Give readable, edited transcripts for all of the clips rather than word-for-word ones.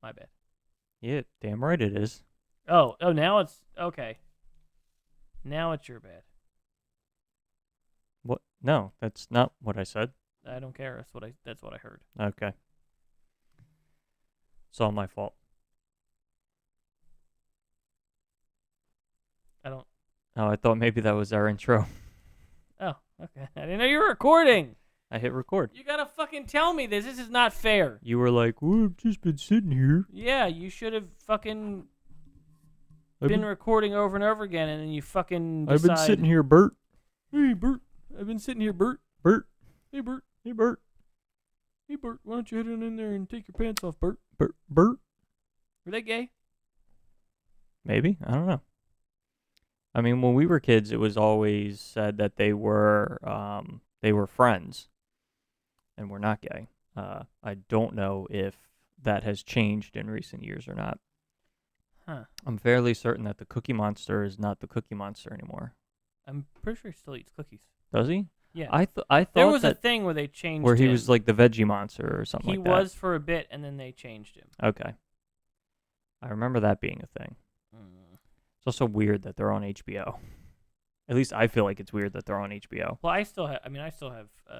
My bad. Yeah, damn right it is. Oh, now it's okay. Now it's your bad. What? No, that's not what I said. I don't care. That's what I heard. Okay. It's all my fault. I don't. Oh, I thought maybe that was our intro. Oh, okay. I didn't know you were recording. I hit record. You gotta fucking tell me this. This is not fair. You were like, well, I've just been sitting here. Yeah, you should have fucking been recording over and over again, and then you fucking decide. I've been sitting here, Bert. Hey, Bert. I've been sitting here, Bert. Bert. Hey, Bert. Hey, Bert. Hey, Bert. Why don't you head on in there and take your pants off, Bert? Bert. Were they gay? Maybe. I don't know. I mean, when we were kids, it was always said that they were friends, and were not gay. I don't know if that has changed in recent years or not. Huh. I'm fairly certain that the Cookie Monster is not the Cookie Monster anymore. I'm pretty sure he still eats cookies. Does he? Yeah. I thought there was that a thing where they changed where he him. was like the Veggie Monster or something like that. He was for a bit, and then they changed him. Okay. I remember that being a thing. It's also weird that they're on HBO. At least I feel like it's weird that they're on HBO. Well, I still have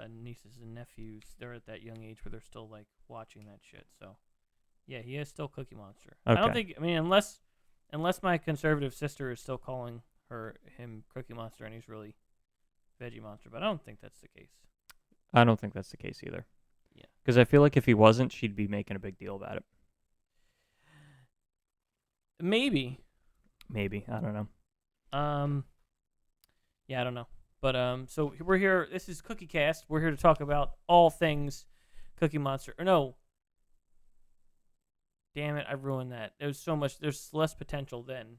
nieces and nephews. They're at that young age where they're still like watching that shit. So, yeah, he is still Cookie Monster. Okay. I don't think. I mean, unless my conservative sister is still calling him Cookie Monster, and he's really Veggie Monster. But I don't think that's the case. I don't think that's the case either. Yeah. Because I feel like if he wasn't, she'd be making a big deal about it. Maybe. I don't know. Yeah, I don't know. But so we're here. This is Cookie Cast. We're here to talk about all things Cookie Monster. Or no. Damn it, I ruined that. There's less potential then.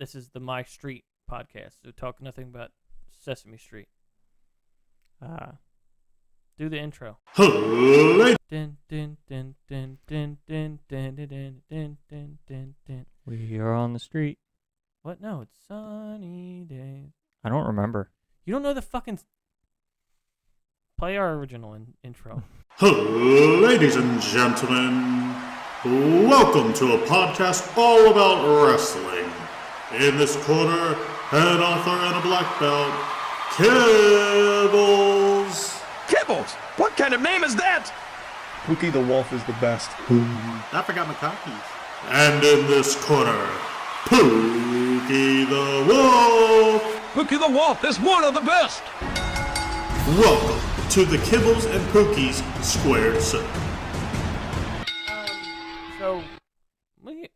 This is the My Street podcast. So talk nothing but Sesame Street. Do the intro. Dun, dun, dun, dun, dun, dun, dun, dun, dun, dun, dun, dun, dun. We are on the street. What? No, it's sunny days. I don't remember. You don't know the fucking... Play our original intro. Ladies and gentlemen, welcome to a podcast all about wrestling. In this corner, head author and a black belt, Kibbles. Kibbles? What kind of name is that? Pookie the Wolf is the best. I forgot my copies. And in this corner, Pookie the Wolf. Pookie the Wolf is one of the best. Welcome to the Kibbles and Pookies Squared Circle. So, we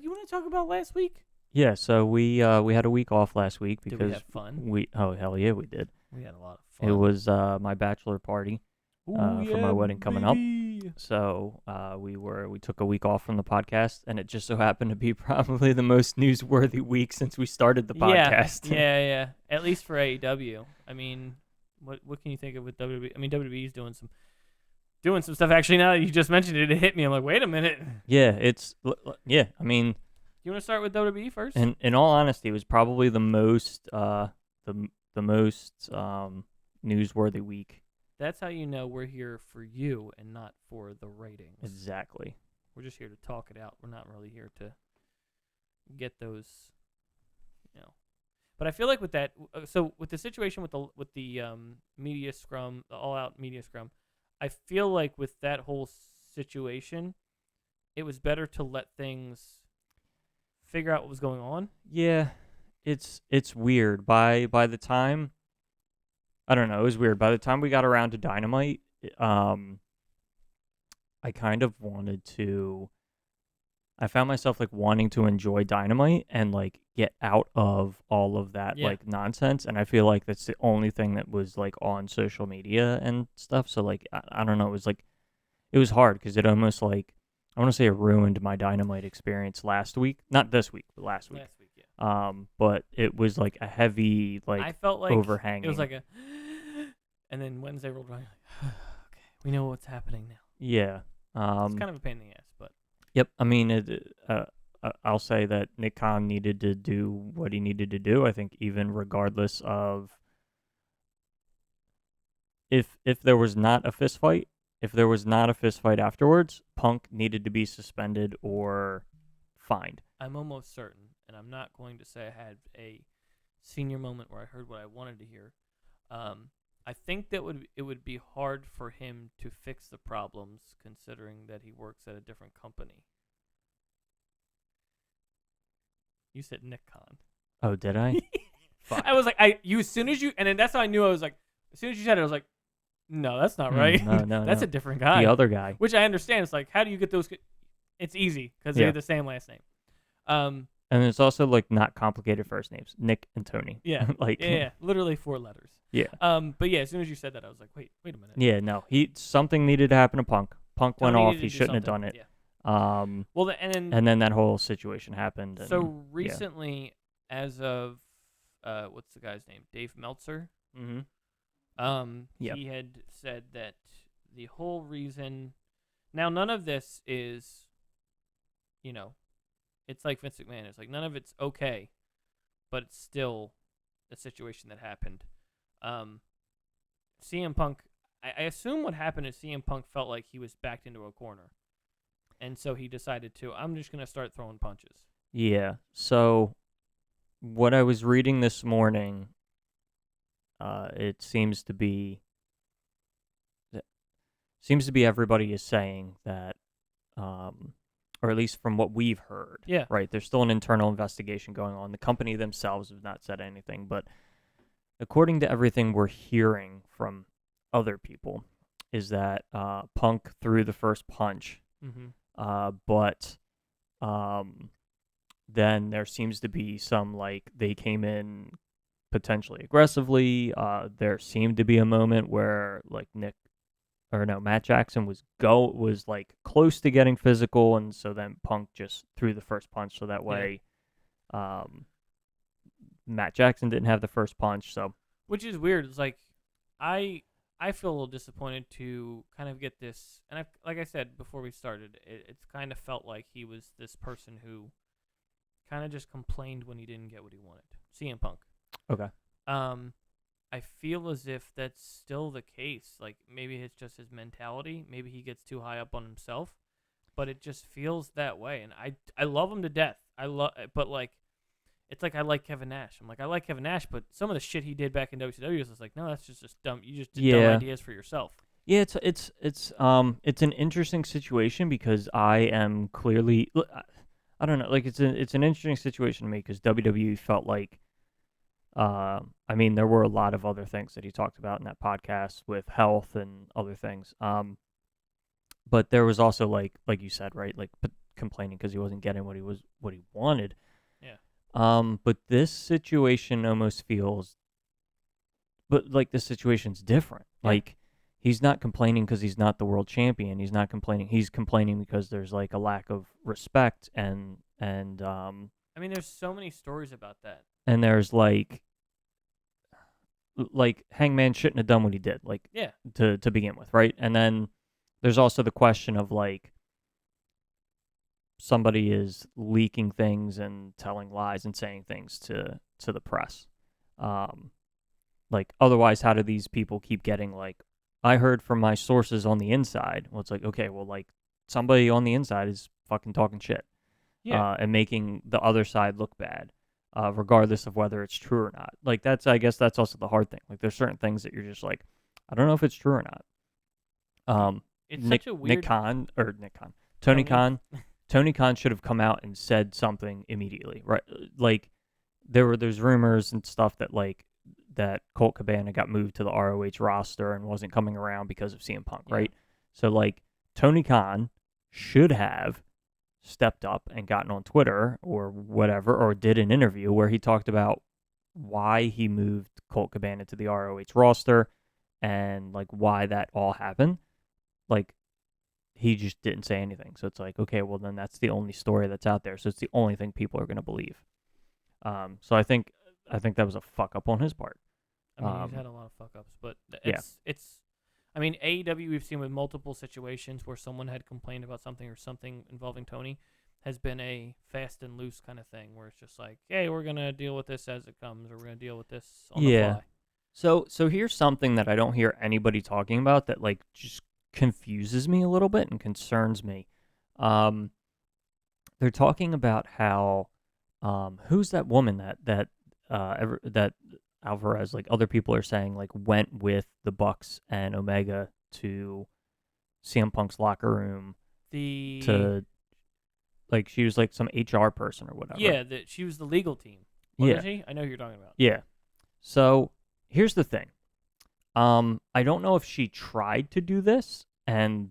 you want to talk about last week? Yeah, so we had a week off last week because Did we have fun? Oh hell yeah, we did. We had a lot of fun. It was my bachelor party for my wedding coming up. So we took a week off from the podcast, and it just so happened to be probably the most newsworthy week since we started the podcast. Yeah. At least for AEW. I mean, what can you think of with WWE? I mean, WWE's doing some stuff. Actually, now that you just mentioned it, it hit me. I'm like, wait a minute. Yeah, I mean, You want to start with WWE first? and in all honesty, it was probably the most newsworthy week. That's how you know we're here for you and not for the ratings. Exactly. We're just here to talk it out. We're not really here to get those, But I feel like with that, so with the situation with the media scrum, the all-out media scrum, I feel like with that whole situation, it was better to let things figure out what was going on. Yeah, it's weird. By the time, I don't know, it was weird. By the time we got around to Dynamite, I kind of wanted to. I found myself like wanting to enjoy Dynamite and like get out of all of that like nonsense. And I feel like that's the only thing that was like on social media and stuff. So like I don't know, it was hard because it almost like I want to say it ruined my Dynamite experience last week. Not this week, but last week. Yeah. But it was like a heavy like I felt like overhanging. It was like a, and then Wednesday rolled around. Like, okay, we know what's happening now. Yeah. It's kind of a pain in the ass, but. Yep. I mean, I'll say that Nick Khan needed to do what he needed to do. I think even regardless of if there was not a fist fight if there was not a fist fight afterwards, Punk needed to be suspended or fined. I'm almost certain, and I'm not going to say I had a senior moment where I heard what I wanted to hear. I think that it would be hard for him to fix the problems, considering that he works at a different company. You said Nick Khan. Oh, did I? Fuck. I was like, as soon as you, and then that's how I knew. I was like, as soon as you said it, I was like, no, that's not right. No, that's no. a different guy. The other guy. Which I understand. It's like, how do you get those? It's easy because they have the same last name. And it's also like not complicated first names, Nick and Tony. Yeah, like literally 4 letters. Yeah. But yeah, as soon as you said that, I was like, wait a minute. Yeah, no, something needed to happen to Punk. Punk went Tony off. needed He to do shouldn't have done something. it. Yeah. Well, And then that whole situation happened. And, so recently, as of what's the guy's name? Dave Meltzer. Mm-hmm. He had said that the whole reason. Now, none of this is, it's like Vince McMahon. It's like none of it's okay, but it's still a situation that happened. CM Punk, I assume what happened is CM Punk felt like he was backed into a corner. And so he decided I'm just going to start throwing punches. Yeah. So what I was reading this morning, it seems to be everybody is saying that, or at least from what we've heard. Yeah. Right. There's still an internal investigation going on. The company themselves have not said anything, but according to everything we're hearing from other people, is that Punk threw the first punch. Mm-hmm. But then there seems to be some, like, they came in potentially aggressively. There seemed to be a moment where, like, Matt Jackson was like close to getting physical, and so then Punk just threw the first punch, so that way Matt Jackson didn't have the first punch. So, which is weird. It's like I feel a little disappointed to kind of get this, and like I said before we started, it's kind of felt like he was this person who kind of just complained when he didn't get what he wanted. CM Punk. Okay. I feel as if that's still the case. Like, maybe it's just his mentality. Maybe he gets too high up on himself, but it just feels that way. And I love him to death. But like, it's like I like Kevin Nash. I'm like, I like Kevin Nash, but some of the shit he did back in WCW was like, no, that's just dumb. You just did dumb ideas for yourself. Yeah, it's an interesting situation because I am clearly, I don't know, like it's an interesting situation to me because WWE felt like, I mean, there were a lot of other things that he talked about in that podcast with health and other things. But there was also like you said, right, like complaining because he wasn't getting what he wanted. Yeah. But this situation almost feels, but like this situation's different. Yeah. Like he's not complaining because he's not the world champion. He's not complaining. He's complaining because there's like a lack of respect and I mean, there's so many stories about that. And there's like Hangman shouldn't have done what he did, like to begin with, right? And then there's also the question of like somebody is leaking things and telling lies and saying things to the press. Like otherwise, how do these people keep getting like, I heard from my sources on the inside? Well, it's like, okay, well, like somebody on the inside is fucking talking shit, and making the other side look bad. Regardless of whether it's true or not. Like I guess that's also the hard thing. Like there's certain things that you're just like, I don't know if it's true or not. It's such a weird... Tony Khan. Tony Khan should have come out and said something immediately, right? Like there's rumors and stuff that Colt Cabana got moved to the ROH roster and wasn't coming around because of CM Punk, right? So like Tony Khan should have stepped up and gotten on Twitter or whatever, or did an interview where he talked about why he moved Colt Cabana to the ROH roster and like why that all happened. Like he just didn't say anything. So it's like, okay, well then that's the only story that's out there. So it's the only thing people are going to believe. So I think that was a fuck up on his part. I mean, he's had a lot of fuck ups, but it's I mean, AEW we've seen with multiple situations where someone had complained about something or something involving Tony has been a fast and loose kind of thing where it's just like, hey, we're going to deal with this as it comes, or we're going to deal with this on the fly. So here's something that I don't hear anybody talking about that like just confuses me a little bit and concerns me. They're talking about how who's that woman that Alvarez, like other people are saying, like went with the Bucks and Omega to CM Punk's locker room to, like, she was like some HR person or whatever. Yeah, she was the legal team. Wasn't she? I know who you're talking about. Yeah. So here's the thing. I don't know if she tried to do this and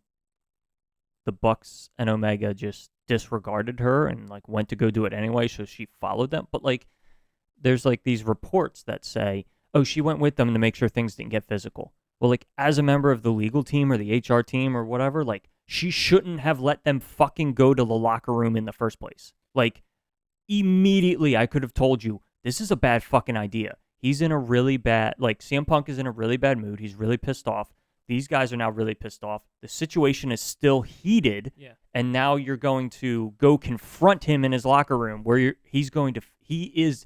the Bucks and Omega just disregarded her and like went to go do it anyway, so she followed them. But like, there's like these reports that say, oh, she went with them to make sure things didn't get physical. Well, like, as a member of the legal team or the HR team or whatever, like, she shouldn't have let them fucking go to the locker room in the first place. Like, immediately I could have told you, this is a bad fucking idea. He's in a really bad, like, CM Punk is in a really bad mood. He's really pissed off. These guys are now really pissed off. The situation is still heated. Yeah. And now you're going to go confront him in his locker room where he is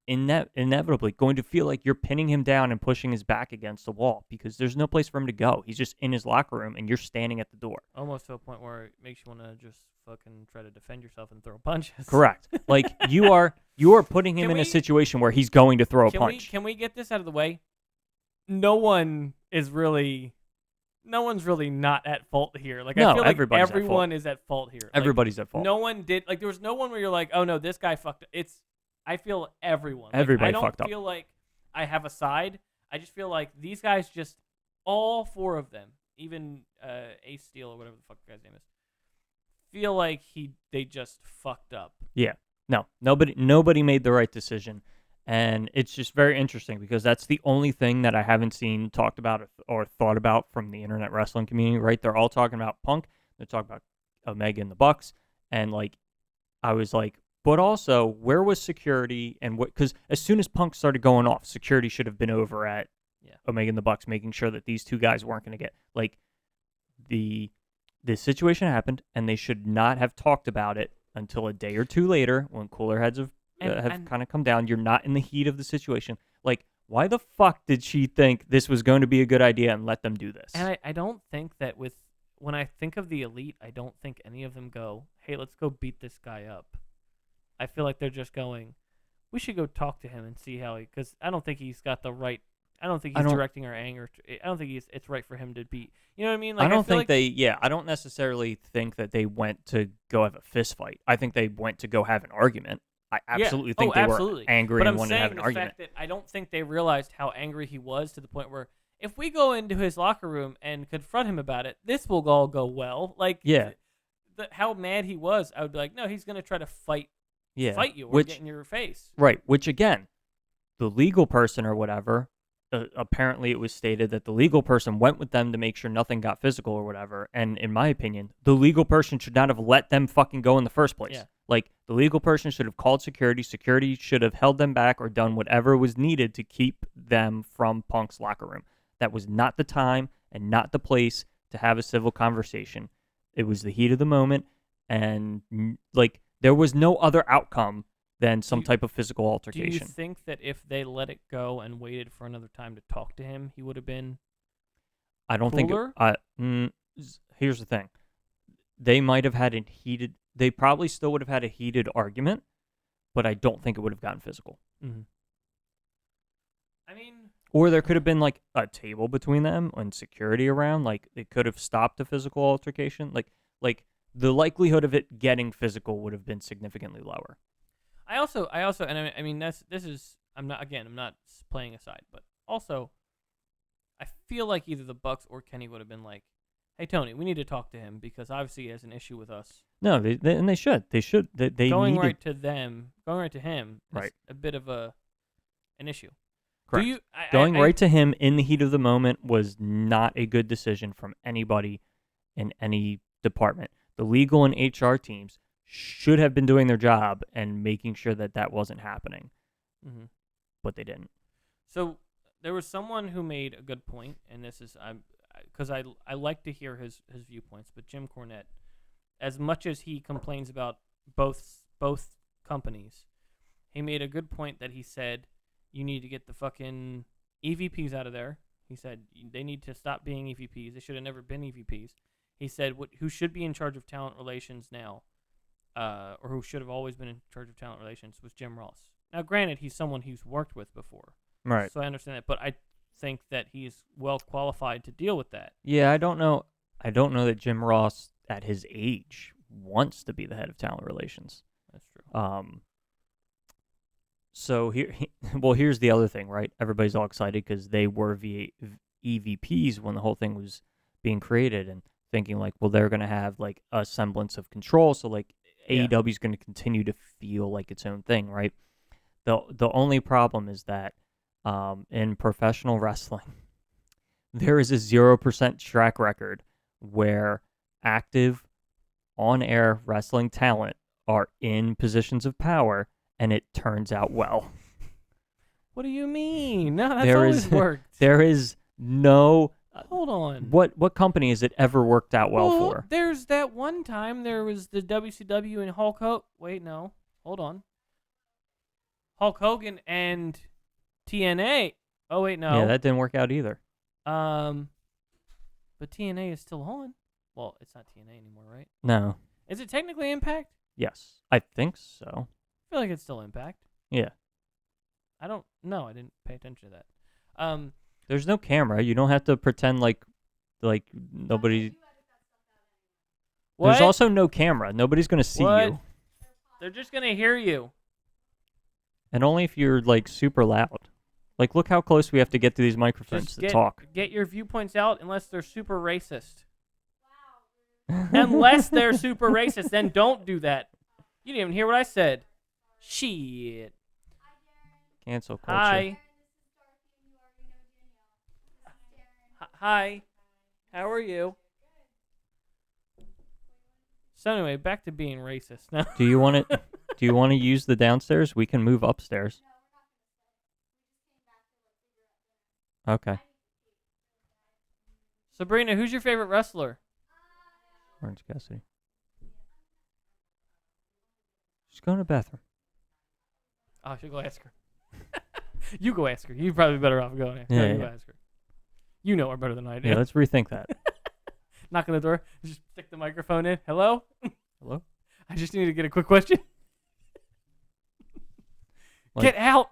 inevitably going to feel like you're pinning him down and pushing his back against the wall because there's no place for him to go. He's just in his locker room and you're standing at the door. Almost to a point where it makes you want to just fucking try to defend yourself and throw punches. Correct. Like, you are putting him in a situation where he's going to throw a punch. Can we get this out of the way? No one's really not at fault here. Like, no, I feel like everyone is at fault here. Everybody's at fault. No one did. Like, there was no one where you're like, oh no, this guy fucked up. I feel everyone. Everybody fucked up. I don't feel like I have a side. I just feel like these guys all four of them, even Ace Steel or whatever the fuck the guy's name is, feel like they just fucked up. Yeah. No, nobody made the right decision. And it's just very interesting because that's the only thing that I haven't seen talked about or thought about from the internet wrestling community, right? They're all talking about Punk. They're talking about Omega and the Bucks. And, like, I was like, but also, where was security and what? Because as soon as Punk started going off, security should have been over at Omega and the Bucks, making sure that these two guys weren't going to get, like, this situation happened, and they should not have talked about it until a day or two later when cooler heads have kind of come down. You're not in the heat of the situation. Like, why the fuck did she think this was going to be a good idea and let them do this? And I don't think that when I think of the Elite, I don't think any of them go, hey, let's go beat this guy up. I feel like they're just going, we should go talk to him and see how because I don't think he's got the right. I don't think he's directing our anger. I don't think it's right for him to beat. You know what I mean? Like, I don't necessarily think that they went to go have a fist fight. I think they went to go have an argument. I absolutely think they were angry and wanted to have an argument. Fact that I don't think they realized how angry he was to the point where if we go into his locker room and confront him about it, this will all go well. Like, how mad he was, I would be like, no, he's going to try to fight you or get in your face. Right, which again, the legal person or whatever, apparently it was stated that the legal person went with them to make sure nothing got physical or whatever, and in my opinion, the legal person should not have let them fucking go in the first place. Yeah. Like, the legal person should have called security should have held them back or done whatever was needed to keep them from Punk's locker room. That was not the time and not the place to have a civil conversation. It was the heat of the moment, and like, there was no other outcome than some type of physical altercation. Do you think that if they let it go and waited for another time to talk to him, he would have been I don't cooler? think here's the thing. They might have had they probably still would have had a heated argument, but I don't think it would have gotten physical. Mm-hmm. I mean, or there could have been like a table between them and security around, like it could have stopped a physical altercation. Like the likelihood of it getting physical would have been significantly lower. I also, and I mean, this is, I'm not playing aside, but also, I feel like either the Bucks or Kenny would have been like, hey, Tony, we need to talk to him because obviously he has an issue with us. No, they should. Going right to him is right. a bit of an issue. Correct. Going right to him in the heat of the moment was not a good decision from anybody in any department. The legal and HR teams should have been doing their job and making sure that that wasn't happening. Mm-hmm. But they didn't. So there was someone who made a good point, and this is because I like to hear his viewpoints, but Jim Cornette, as much as he complains about both companies, he made a good point that he said you need to get the fucking EVPs out of there. He said they need to stop being EVPs. They should have never been EVPs. He said who should be in charge of talent relations now, or who should have always been in charge of talent relations, was Jim Ross. Now, granted, he's someone he's worked with before. Right. So I understand that, but I think that he's well qualified to deal with that. Yeah, I don't know that Jim Ross, at his age, wants to be the head of talent relations. That's true. So here's the other thing, right? Everybody's all excited because they were EVPs when the whole thing was being created, and thinking like, well, they're gonna have like a semblance of control. So like AEW is gonna continue to feel like its own thing, right? The only problem is that in professional wrestling, there is a 0% track record where active on-air wrestling talent are in positions of power and it turns out well. What do you mean? No, that's always worked. There is no... Hold on. What company has it ever worked out well for? There's that one time there was the WCW and Hulk Hogan. Wait, no. Hold on. Hulk Hogan and TNA. Oh, wait, no. Yeah, that didn't work out either. But TNA is still on. Well, it's not TNA anymore, right? No. Is it technically Impact? Yes. I think so. I feel like it's still Impact. Yeah. I don't know. I didn't pay attention to that. There's no camera. You don't have to pretend like nobody... What? There's also no camera. Nobody's going to see you. They're just going to hear you. And only if you're like super loud. Like, look how close we have to get to these microphones Just to talk. Get your viewpoints out unless they're super racist. Unless they're super racist, then don't do that. You didn't even hear what I said. Shit. Cancel culture. Hi. Hi. How are you? So anyway, back to being racist now. Do you want to? Do you want to use the downstairs? We can move upstairs. Okay. Sabrina, who's your favorite wrestler? Orange Cassidy. Just go in the bathroom. Oh, I should go ask her. You go ask her. You'd probably be better off going ask her. Yeah, You go yeah. ask her. You know her better than I do. Yeah, let's rethink that. Knock on the door. Just stick the microphone in. Hello? Hello? I just need to get a quick question. Like- Get out.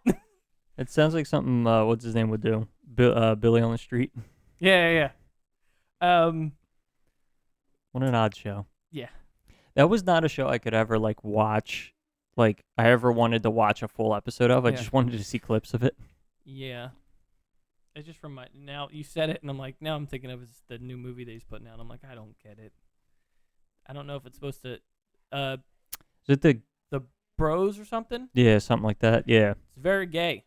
It sounds like something, what's his name would do? Billy on the Street. Yeah. What an odd show. Yeah. That was not a show I could ever, like, watch. Like, I ever wanted to watch a full episode of. I Yeah. just wanted to see clips of it. Yeah. It's just from now you said it and I'm like, now I'm thinking of the new movie that he's putting out. I'm like, I don't get it. I don't know if it's supposed to Is it the Bros or something. Yeah, something like that. Yeah. It's very gay.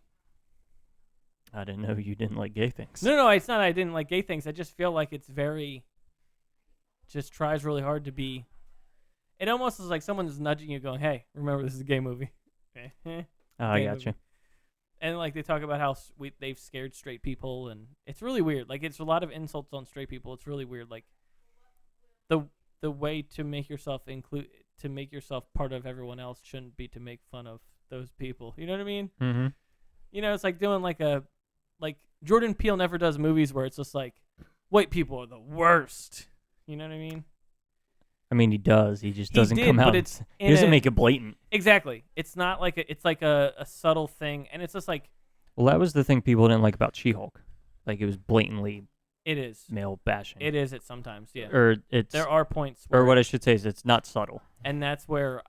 I didn't know you didn't like gay things. No, it's not I didn't like gay things. I just feel like it's very just tries really hard to be. It almost is like someone's nudging you going, hey, remember this is a gay movie. I Gay got movie. you. And like they talk about how they've scared straight people, and it's really weird. Like it's a lot of insults on straight people. It's really weird. Like the way to make yourself part of everyone else shouldn't be to make fun of those people. You know what I mean? Mm-hmm. You know, it's like doing like Jordan Peele never does movies where it's just like white people are the worst. You know what I mean? I mean, he does. He just doesn't did, come out. but it's He doesn't make it blatant. Exactly. It's not like it's like a subtle thing, and it's just like Well, that was the thing people didn't like about She-Hulk. Like, it was blatantly it is. male bashing. It is. It sometimes, yeah. Or it's... There are points where, Or what I should say is it's not subtle. and that's the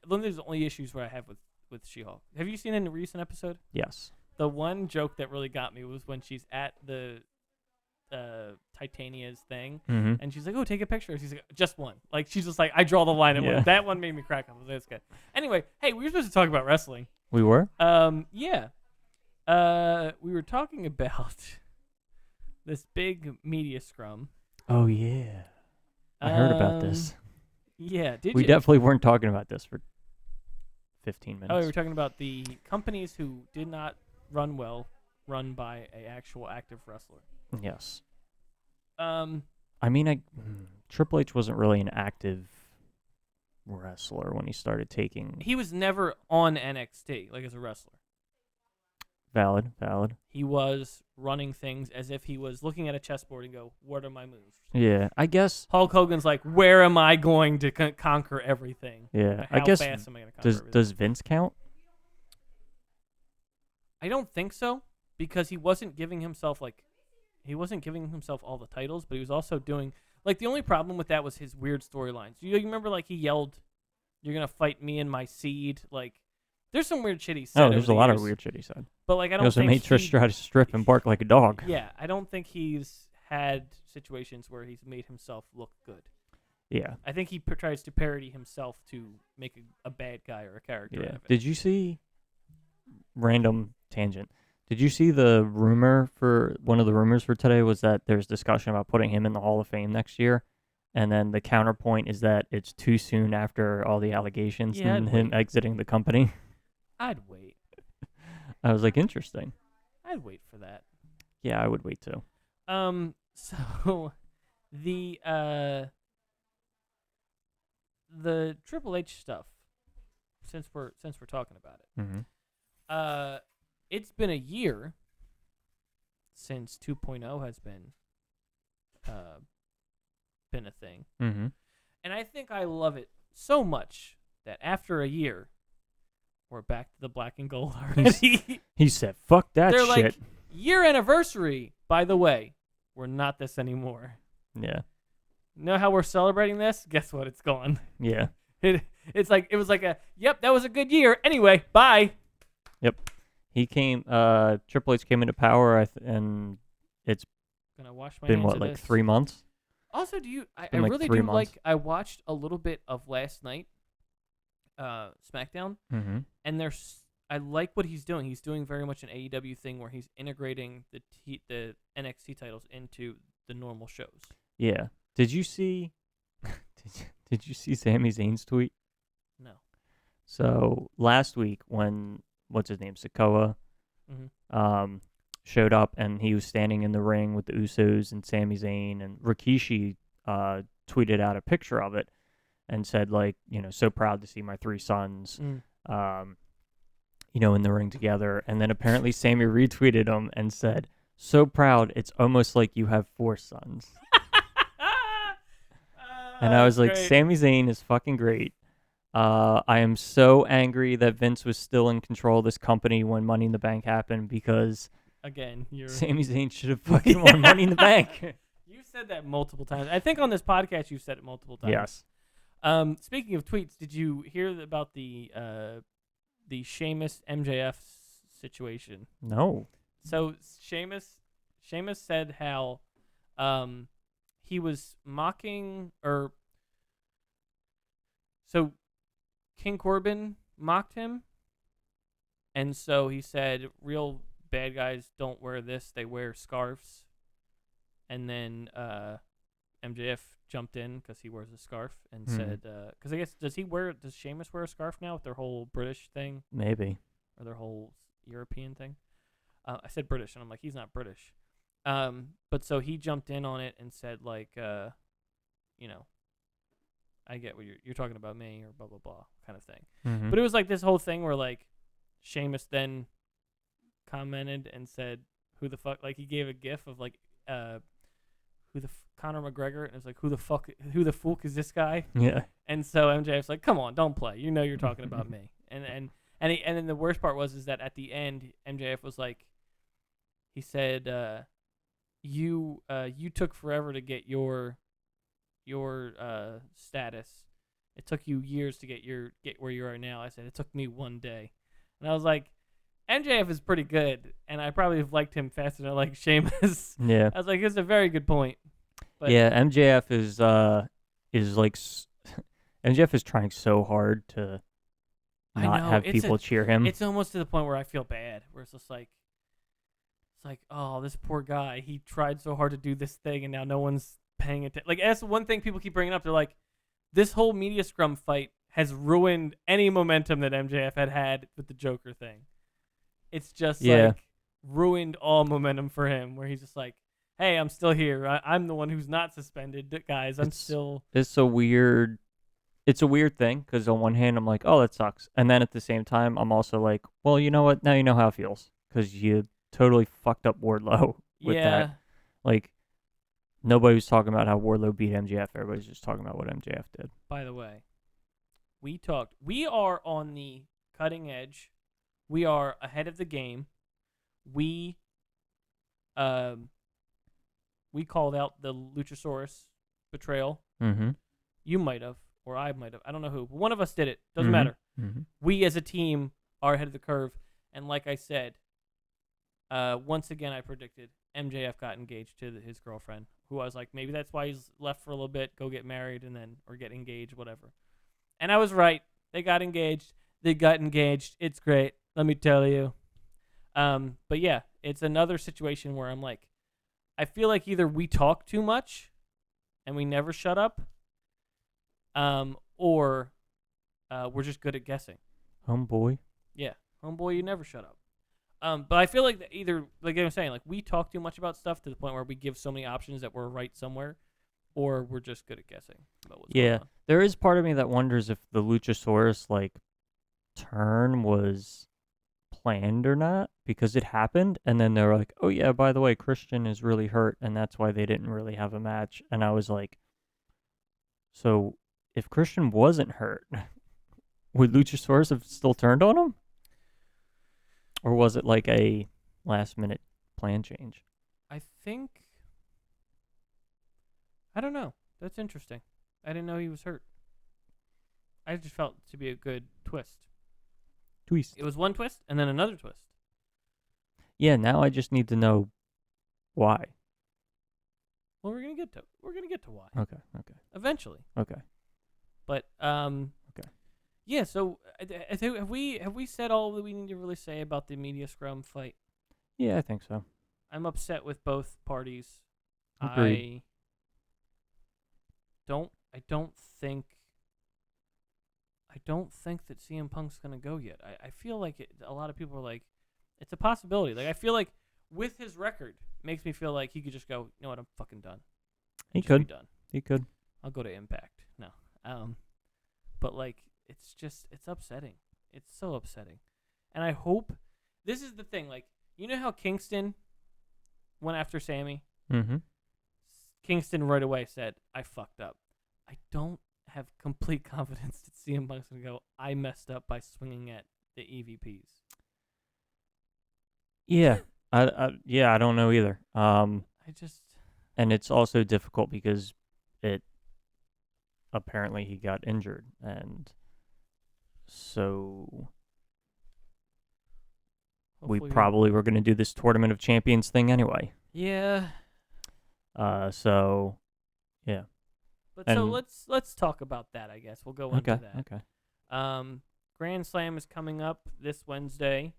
one of the only issues where I have with She-Hulk. Have you seen in the recent episode? Yes. The one joke that really got me was when she's at the Titania's thing, Mm-hmm. and she's like, "Oh, take a picture." She's like, "Just one." Like she's just like, "I draw the line at Yeah. one." That one made me crack up. That's good. Anyway, hey, we were supposed to talk about wrestling. We were? Yeah. We were talking about this big media scrum. Oh, yeah. I heard about this. Yeah, did We you? definitely weren't talking about this for 15 minutes. Oh, we were talking about the companies who did not run well, run by a actual active wrestler. Yes. I I mean, Triple H wasn't really an active wrestler when he started taking... he was never on NXT like as a wrestler. Valid. He was running things as if he was looking at a chessboard and go, what are my moves? Yeah, I guess. Hulk Hogan's like, where am I going to conquer everything? Yeah, How I guess. fast am I going to conquer everything? Does Vince count? I don't think so, because he wasn't giving himself all the titles, but he was also doing like the only problem with that was his weird storylines. You remember like he yelled, "You're gonna fight me and my seed." Like, there's some weird shit he said. Oh, there's a lot of years. weird shit he said. But like, I He don't also think made Trish Stratus strip and bark like a dog. Yeah, I don't think he's had situations where he's made himself look good. Yeah. I think he tries to parody himself to make a bad guy or a character out of it. Did you see? Random tangent. Did you see the rumor for one of the rumors for today was that there's discussion about putting him in the Hall of Fame next year, and then the counterpoint is that it's too soon after all the allegations and him exiting the company. I'd wait. I was like, interesting. I'd wait for that. Yeah, I would wait too. So the Triple H stuff, since we're talking about it. Mm-hmm. It's been a year since 2.0 has been a thing. Mm-hmm. And I think I love it so much that after a year, we're back to the black and gold already. He said, fuck that They're shit. like, year anniversary, by the way, we're not this anymore. Yeah. Know how we're celebrating this? Guess what? It's gone. Yeah. It was like yep, that was a good year. Anyway, bye. Yep. He came, Triple H came into power, and it's Gonna wash my been, hands what, of like this. 3 months? Also, I Been like really 3 do months. like, I watched a little bit of last night, SmackDown, Mm-hmm. and I like what he's doing. He's doing very much an AEW thing where he's integrating the NXT titles into the normal shows. Yeah. Did you see, did you see Sami Zayn's tweet? No. So, last week when, what's his name, Sikoa, Mm-hmm. showed up, and he was standing in the ring with the Usos and Sami Zayn, and Rikishi tweeted out a picture of it and said, like, so proud to see my 3 sons, in the ring together. And then apparently Sami retweeted him and said, so proud, it's almost like you have 4 sons. And I was like, great. Sami Zayn is fucking great. I am so angry that Vince was still in control of this company when Money in the Bank happened, because Again, Sami Zayn should have fucking won Money in the Bank. You've said that multiple times. I think on this podcast you've said it multiple times. Yes. Speaking of tweets, did you hear about the Sheamus MJF situation? No. So Sheamus said how he was mocking, or so King Corbin mocked him, and so he said real bad guys don't wear this, they wear scarves. And then MJF jumped in because he wears a scarf and said, because I guess, does Sheamus wear a scarf now with their whole British thing? Maybe. Or their whole European thing? I said British, and I'm like, he's not British. But so he jumped in on it and said, like, I get what you're talking about me, or blah, blah, blah kind of thing. Mm-hmm. But it was like this whole thing where, like, Sheamus then commented and said, who the fuck, like, he gave a gif of, like, Conor McGregor, and it was like, who the fuck is this guy? Yeah. And so MJF's like, come on, don't play. You're talking about me. And then the worst part was that at the end, MJF was like, he said, you took forever to get your status. It took you years to get where you are now. I said, it took me 1 day. And I was like, MJF is pretty good, and I probably have liked him faster than I like Sheamus. Yeah. I was like, it's a very good point. But yeah, MJF is like MJF is trying so hard to I not know, have it's people cheer him. It's almost to the point where I feel bad, where it's just like, oh, this poor guy. He tried so hard to do this thing, and now no one's paying attention. Like, that's one thing people keep bringing up. They're like, this whole media scrum fight has ruined any momentum that MJF had with the Joker thing. It's just like ruined all momentum for him, where he's just like, hey, I'm still here. I'm the one who's not suspended, guys. It's a weird thing, because on one hand I'm like, oh, that sucks, and then at the same time I'm also like, well, you know what? Now you know how it feels, because you totally fucked up Wardlow with yeah. that. Like, nobody was talking about how Wardlow beat MJF. Everybody's just talking about what MJF did. By the way, we are on the cutting edge. We are ahead of the game. We called out the Luchasaurus betrayal. Mm-hmm. You might have, or I might have. I don't know who. But one of us did it. Doesn't Mhm. matter. Mm-hmm. We as a team are ahead of the curve. And like I said, once again I predicted MJF got engaged to his girlfriend, who I was like, maybe that's why he's left for a little bit, go get married, and then or get engaged, whatever. And I was right. They got engaged. It's great. Let me tell you. But yeah, it's another situation where I'm like, I feel like either we talk too much and we never shut up, or we're just good at guessing. Homeboy. Yeah, homeboy, you never shut up. But I feel like that either, like I was saying, like we talk too much about stuff to the point where we give so many options that we're right somewhere, or we're just good at guessing about what's going on. There is part of me that wonders if the Luchasaurus like turn was planned or not, because it happened and then they're like, oh yeah, by the way, Christian is really hurt and that's why they didn't really have a match. And I was like, so if Christian wasn't hurt, would Luchasaurus have still turned on him? Or was it like a last minute plan change? I don't know. That's interesting. I didn't know he was hurt. I just felt it to be a good twist. It was one twist and then another twist. Yeah, now I just need to know why. Well, we're gonna get to why Okay. eventually. Okay. But Okay. yeah. So I think have we said all that we need to really say about the media scrum fight? Yeah, I think so. I'm upset with both parties. Agreed. I don't think that CM Punk's gonna go yet. I feel like a lot of people are like, it's a possibility. Like I feel like with his record, makes me feel like he could just go, you know what, I'm fucking done. He Just could. be done. He could. I'll go to Impact. No. But like it's upsetting. It's so upsetting. And I hope this is the thing, like, you know how Kingston went after Sammy? Mm-hmm. Kingston right away said, I fucked up. I don't have complete confidence that CM Punk's going to go, I messed up by swinging at the EVPs. Yeah. I don't know either. And it's also difficult because apparently he got injured, and so we probably were going to do this Tournament of Champions thing anyway. Yeah. So yeah. But so let's talk about that, I guess. We'll go into that. Okay. Grand Slam is coming up this Wednesday.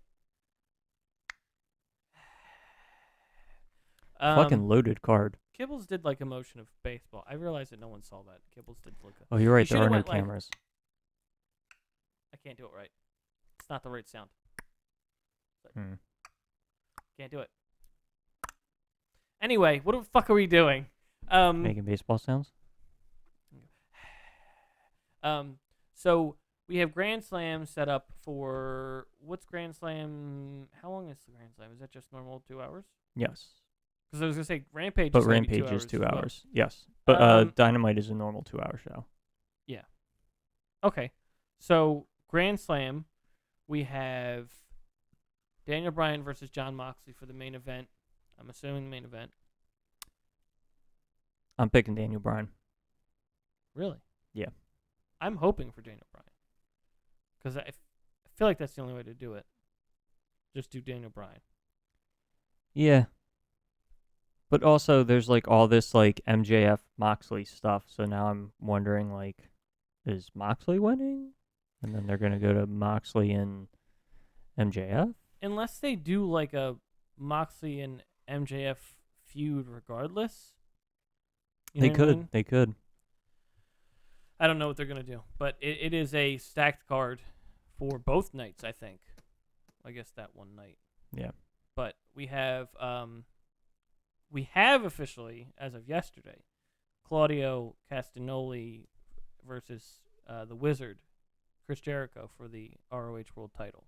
Fucking loaded card. Kibbles did like a motion of baseball. I realized that no one saw that. Kibbles did look. Oh, you're right. He There are should've no went, like- cameras. I can't do it right. It's not the right sound. Can't do it. Anyway, what the fuck are we doing? Making baseball sounds? So we have Grand Slam set up for what's Grand Slam? How long is the Grand Slam? Is that just normal 2 hours? Yes. Because I was gonna say Rampage. But is gonna be Rampage 2 is hours 2 as well. hours. Yes. But Dynamite is a normal 2-hour show. Yeah. Okay. So Grand Slam, we have Daniel Bryan versus John Moxley for the main event. I'm assuming the main event. I'm picking Daniel Bryan. Really? Yeah. I'm hoping for Daniel Bryan. Because I feel like that's the only way to do it. Just do Daniel Bryan. Yeah. But also, there's like all this like MJF Moxley stuff. So now I'm wondering, like, is Moxley winning? And then they're gonna go to Moxley and MJF. Unless they do like a Moxley and MJF feud, regardless. You know They what I could. mean? They could. I don't know what they're gonna do, but it is a stacked card for both nights. I think. I guess that one night. Yeah. But we have officially, as of yesterday, Claudio Castagnoli versus the Wizard, Chris Jericho, for the ROH World Title.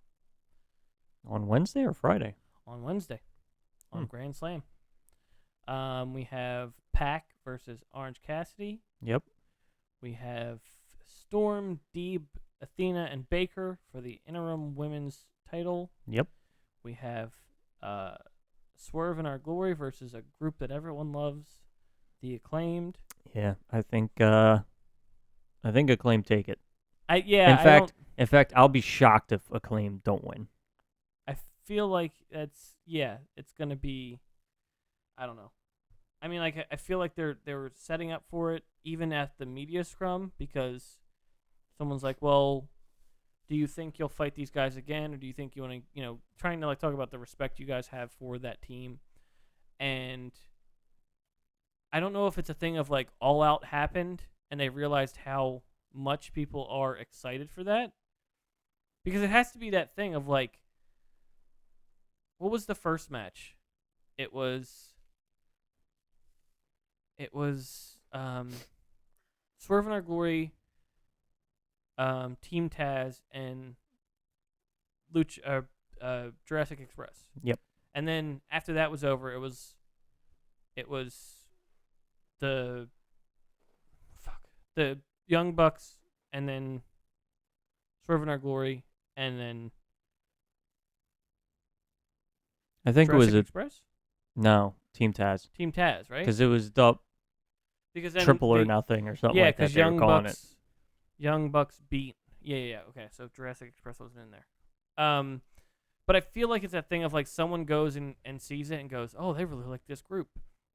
On Wednesday or Friday? on Wednesday on Hmm. Grand Slam. We have Pac versus Orange Cassidy. Yep. We have Storm, Deeb, Athena, and Baker for the interim women's title. Yep. We have Swerve and Our Glory versus a group that everyone loves, the Acclaimed. Yeah. I think Acclaim take it. In fact, I'll be shocked if Acclaim don't win. I feel like it's gonna be. I don't know. I mean, like I feel like they were setting up for it even at the media scrum because someone's like, well, do you think you'll fight these guys again, or do you think you want to, trying to like talk about the respect you guys have for that team, and I don't know if it's a thing of like All Out happened and they realized how much people are excited for that, because it has to be that thing of like, what was the first match? It was Swerve and Our Glory, Team Taz, and Jurassic Express. Yep. And then after that was over, it was the Young Bucks, and then Swerve and Our Glory, and then I think Jurassic it was Express? No, Team Taz. Team Taz, right? Because it was the Because then triple or nothing or something like that. They were calling it. Young Bucks beat. Yeah. Okay, so Jurassic Express wasn't in there. But I feel like it's that thing of like someone goes and sees it and goes, oh, they really like this group.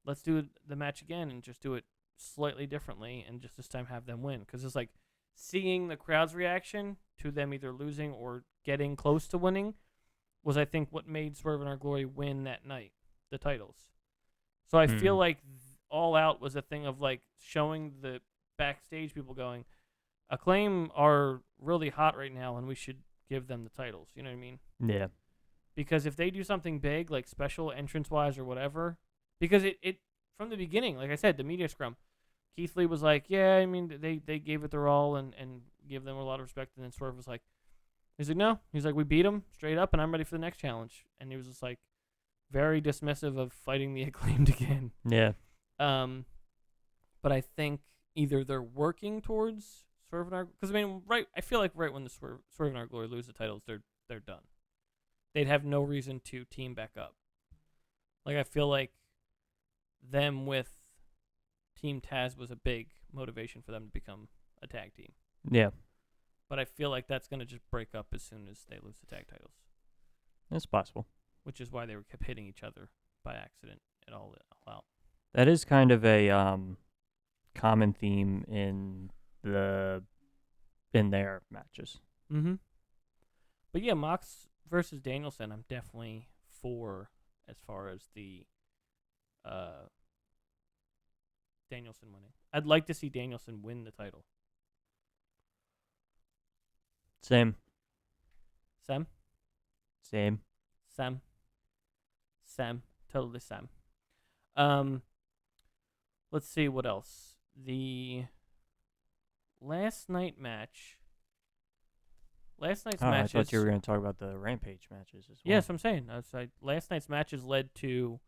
Let's do the match again and just do it slightly differently and just this time have them win. Because it's like seeing the crowd's reaction to them either losing or getting close to winning was, I think, what made Swerve and Our Glory win that night, the titles. So I feel like All Out was a thing of like showing the backstage people going, Acclaim are really hot right now and we should give them the titles. You know what I mean? Yeah. Because if they do something big, like special entrance-wise or whatever, because it from the beginning, like I said, the media scrum, Keith Lee was like, yeah, I mean, they gave it their all and give them a lot of respect. And then Swerve was like, he's like, no. He's like, we beat them straight up and I'm ready for the next challenge. And he was just like very dismissive of fighting the Acclaimed again. Yeah. But I think either they're working towards Swerve and Our, because I mean, I feel like right when the Swerve and Our Glory lose the titles, they're done. They'd have no reason to team back up. Like I feel like them with Team Taz was a big motivation for them to become a tag team. Yeah. But I feel like that's gonna just break up as soon as they lose the tag titles. It's possible. Which is why they kept hitting each other by accident at all out. That is kind of a common theme in their matches. Mm-hmm. But yeah, Mox versus Danielson, I'm definitely for as far as the Danielson winning. I'd like to see Danielson win the title. Same. Sam? Same. Sam. Totally Sam. Let's see what else. The last night's match. I thought you were going to talk about the Rampage matches as well. Yes, I'm saying. Last night's matches led to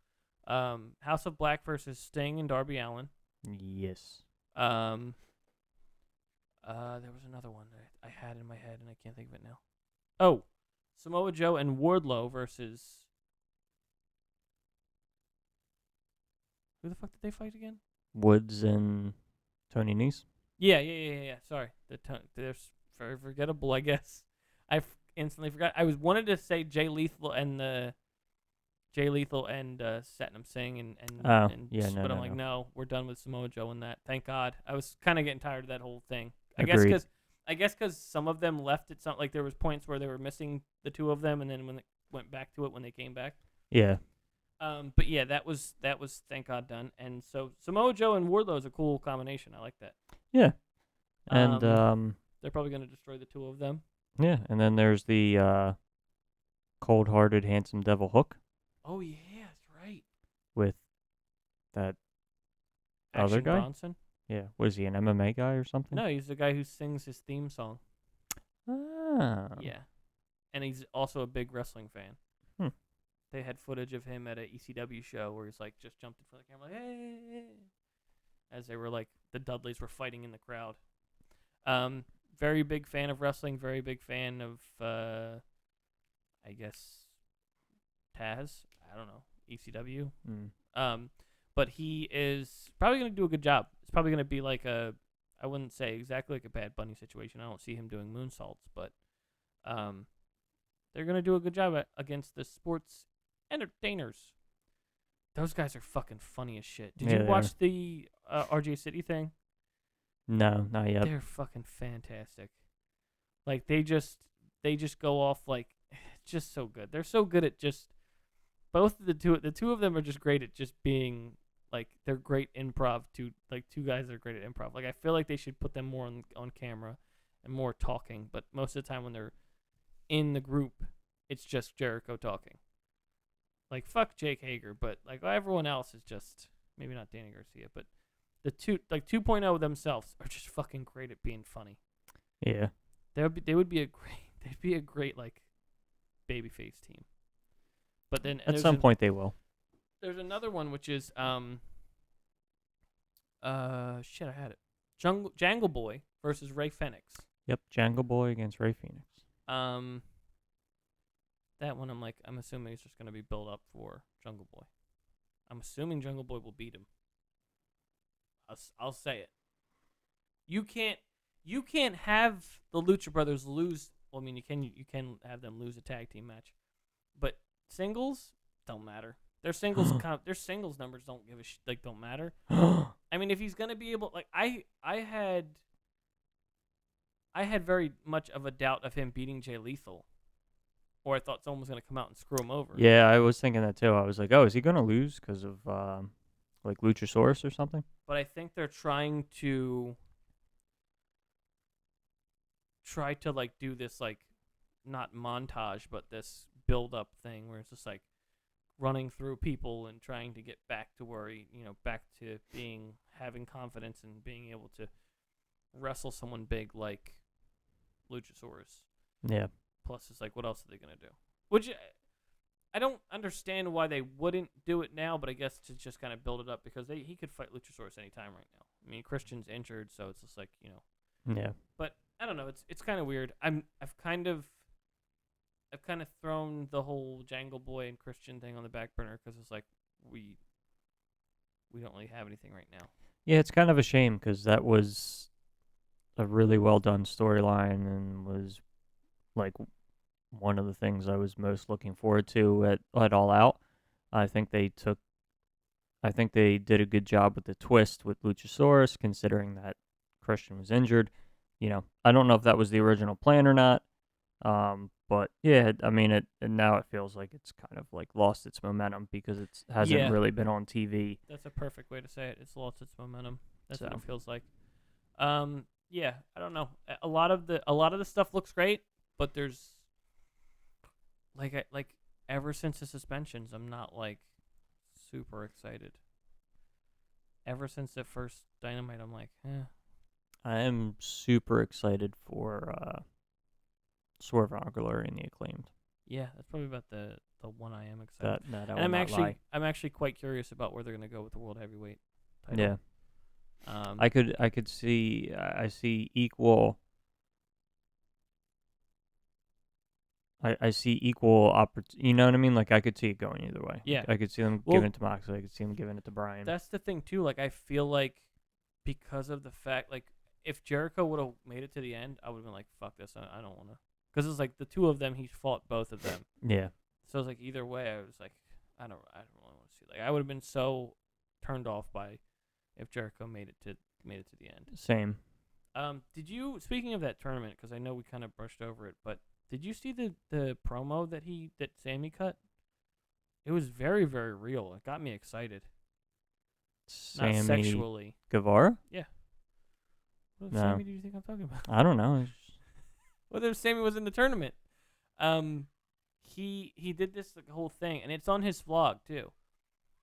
House of Black versus Sting and Darby Allin. Yes. There was another one that I had in my head and I can't think of it now. Oh, Samoa Joe and Wardlow versus... Who the fuck did they fight again? Woods and Tony Nese. Yeah. Sorry. They're very forgettable, I guess. I instantly forgot. I wanted to say Jay Lethal and Satnam Singh but I'm like, no, we're done with Samoa Joe and that. Thank God. I was kind of getting tired of that whole thing. I guess because some of them left it. Like there was points where they were missing the two of them, and then when they went back to it when they came back. Yeah. But yeah, that was thank God done. And so Samoa Joe and Wardlow is a cool combination. I like that. Yeah. And they're probably going to destroy the two of them. Yeah, and then there's the cold-hearted, handsome devil Hook. Oh yeah, that's right. With that Action other guy. Bronson. Yeah, was he an MMA guy or something? No, he's the guy who sings his theme song. Ah. Yeah, and he's also a big wrestling fan. they had footage of him at a ECW show where he's like just jumped in front of the camera, like, hey, as they were like the Dudleys were fighting in the crowd. Very big fan of wrestling. Very big fan of, I guess, Taz. I don't know, ECW. But he is probably going to do a good job. It's probably going to be like I wouldn't say exactly like a Bad Bunny situation. I don't see him doing moonsaults, but they're going to do a good job against the sports entertainers. Those guys are fucking funny as shit. Did you watch the RJ City thing? No, not yet. They're fucking fantastic. Like they just go off like just so good. They're so good at just both of the two of them are just great at just being like they're great improv. Two guys that are great at improv. Like I feel like they should put them more on camera and more talking. But most of the time when they're in the group, it's just Jericho talking. Like fuck Jake Hager, but like everyone else is just maybe not Danny Garcia, but the 2.0 themselves are just fucking great at being funny. Yeah. They would be a great like babyface team. But then at some point they will. There's another one which is shit, I had it. Jangle Boy versus Ray Phoenix. Yep, Jangle Boy against Ray Phoenix. That one I'm assuming it's just going to be built up for Jungle Boy. I'm assuming Jungle Boy will beat him. I'll say it. You can't have the Lucha Brothers lose. Well, I mean, you can have them lose a tag team match, but singles don't matter. Their singles numbers don't give a don't matter. I mean, if he's gonna be able, like I had very much of a doubt of him beating Jay Lethal, or I thought someone was gonna come out and screw him over. Yeah, I was thinking that too. I was like, oh, is he gonna lose because of like Luchasaurus or something? But I think they're trying to like do this like not montage, but this build up thing where it's just like running through people and trying to get back to where he, back to having confidence and being able to wrestle someone big like Luchasaurus. Yeah. Plus, it's like, what else are they gonna do? Which I don't understand why they wouldn't do it now, but I guess to just kind of build it up because he could fight Luchasaurus anytime right now. I mean, Christian's injured, so it's just like Yeah. But I don't know. It's kind of weird. I've kind of thrown the whole Jangle Boy and Christian thing on the back burner because it's like we don't really have anything right now. Yeah, it's kind of a shame because that was a really well done storyline and was like one of the things I was most looking forward to at All Out. I think they did a good job with the twist with Luchasaurus, considering that Christian was injured. I don't know if that was the original plan or not. But yeah, I mean, now it feels like it's kind of like lost its momentum because it hasn't really been on TV. That's a perfect way to say it. It's lost its momentum. That's what it feels like. Yeah, I don't know. A lot of the stuff looks great, but there's like ever since the suspensions, I'm not like super excited. Ever since the first Dynamite, I'm like, I am super excited for Swerve Argular and the Acclaimed. Yeah, that's probably about the one I am excited. That and I'm actually quite curious about where they're gonna go with the World Heavyweight title. Yeah. I could see I see equal. I see equal opportunity. You know what I mean? Like I could see it going either way. Yeah. I could see them giving it to Moxley. I could see them giving it to Bryan. That's the thing too. Like I feel like because of the fact, like if Jericho would have made it to the end, I would have been like, "Fuck this! I don't want to." Because it's like the two of them, he fought both of them. Yeah. So it's like either way, I was like, I don't really want to see. Like I would have been so turned off by if Jericho made it to the end. Same. Did you? Speaking of that tournament, because I know we kind of brushed over it, but did you see the promo that Sammy cut? It was very, very real. It got me excited. Sammy Not sexually. Guevara? Yeah. What No. Sammy do you think I'm talking about? I don't know. Whether Sammy was in the tournament. He did this whole thing, and it's on his vlog too.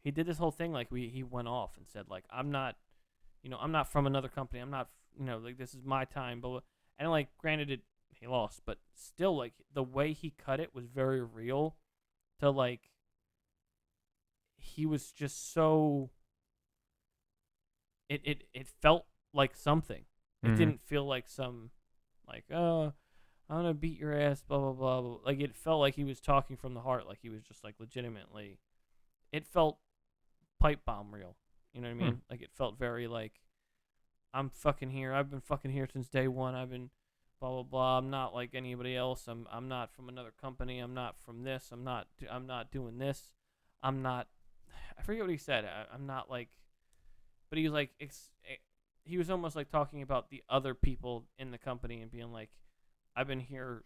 He did this whole thing like he went off and said like I'm not from another company. I'm not like this is my time. But and like granted he lost, but still like the way he cut it was very real. To like he was just so. It felt like something. It didn't feel like some, like, oh, I'm gonna beat your ass, blah blah blah blah. Like, it felt like he was talking from the heart, like he was just like legitimately. It felt pipe bomb real. You know what I mean? Like, it felt very like, I'm fucking here. I've been fucking here since day one. I've been blah blah blah. I'm not like anybody else. I'm not from another company. I'm not from this. I'm not doing this. I'm not. I forget what he said. I'm not like. But he was like, he was almost like talking about the other people in the company and being like, I've been here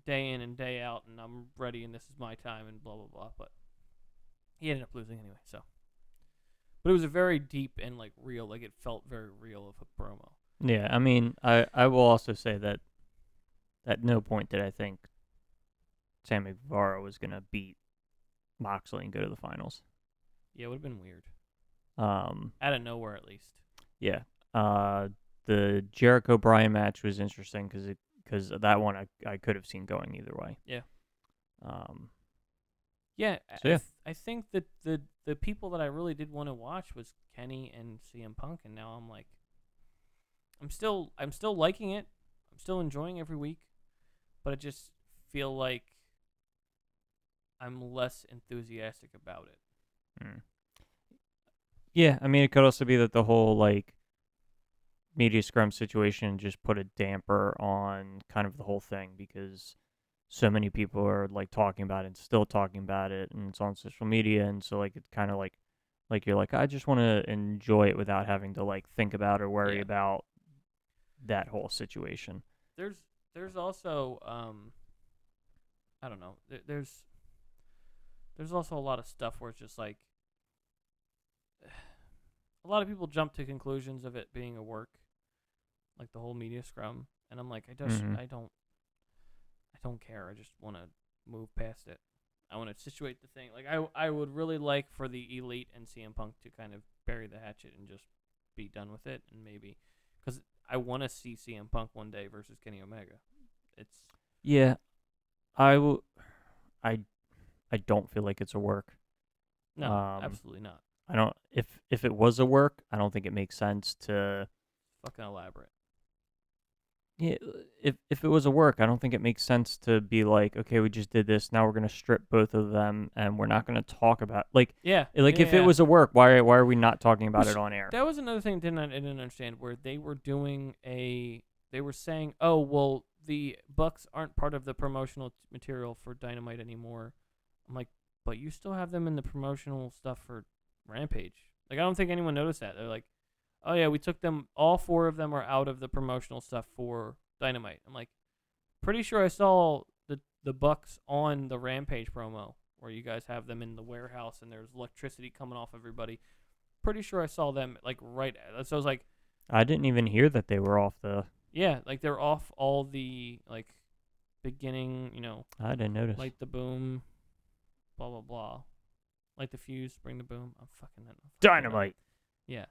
day in and day out, and I'm ready, and this is my time, and blah blah blah. But he ended up losing anyway. So, but it was a very deep and like real, like it felt very real of a promo. Yeah, I mean, I will also say that at no point did I think Sammy Guevara was gonna beat Moxley and go to the finals. Yeah, it would have been weird. Out of nowhere, at least. Yeah. The Jericho Bryan match was interesting because that one I could have seen going either way. Yeah. Yeah. I think that the people that I really did want to watch was Kenny and CM Punk, and now I'm like, I'm still liking it. I'm still enjoying every week, but I just feel like I'm less enthusiastic about it. Yeah, I mean, it could also be that the whole like media scrum situation just put a damper on kind of the whole thing because so many people are like talking about it and still talking about it, and it's on social media, and so like it's kind of like you're like, I just want to enjoy it without having to like think about or worry about that whole situation. There's also I don't know. There's also a lot of stuff where it's just like a lot of people jump to conclusions of it being a work, like the whole media scrum, and I'm like, I don't care. I just want to move past it. I want to situate the thing. Like I would really like for the Elite and CM Punk to kind of bury the hatchet and just be done with it, and maybe because I want to see CM Punk one day versus Kenny Omega. I will. I don't feel like it's a work. No, absolutely not. I don't. If it was a work, I don't think it makes sense to fucking elaborate. Yeah, if it was a work, I don't think it makes sense to be like, okay, we just did this. Now we're gonna strip both of them, and we're not gonna talk about if it was a work, why are we not talking about it on air? That was another thing I didn't understand, where they were they were saying, oh well, the Bucks aren't part of the promotional material for Dynamite anymore. I'm like, but you still have them in the promotional stuff for Rampage. Like, I don't think anyone noticed that. They're like, oh yeah, we took them, all four of them are out of the promotional stuff for Dynamite. I'm like, pretty sure I saw the Bucks on the Rampage promo where you guys have them in the warehouse and there's electricity coming off everybody. Pretty sure I saw them like right. So I was like, I didn't even hear that they were off the. Yeah, like they're off all the like beginning, I didn't notice. Light the boom, blah blah blah. Light the fuse, bring the boom. I'm fucking Dynamite. Yeah.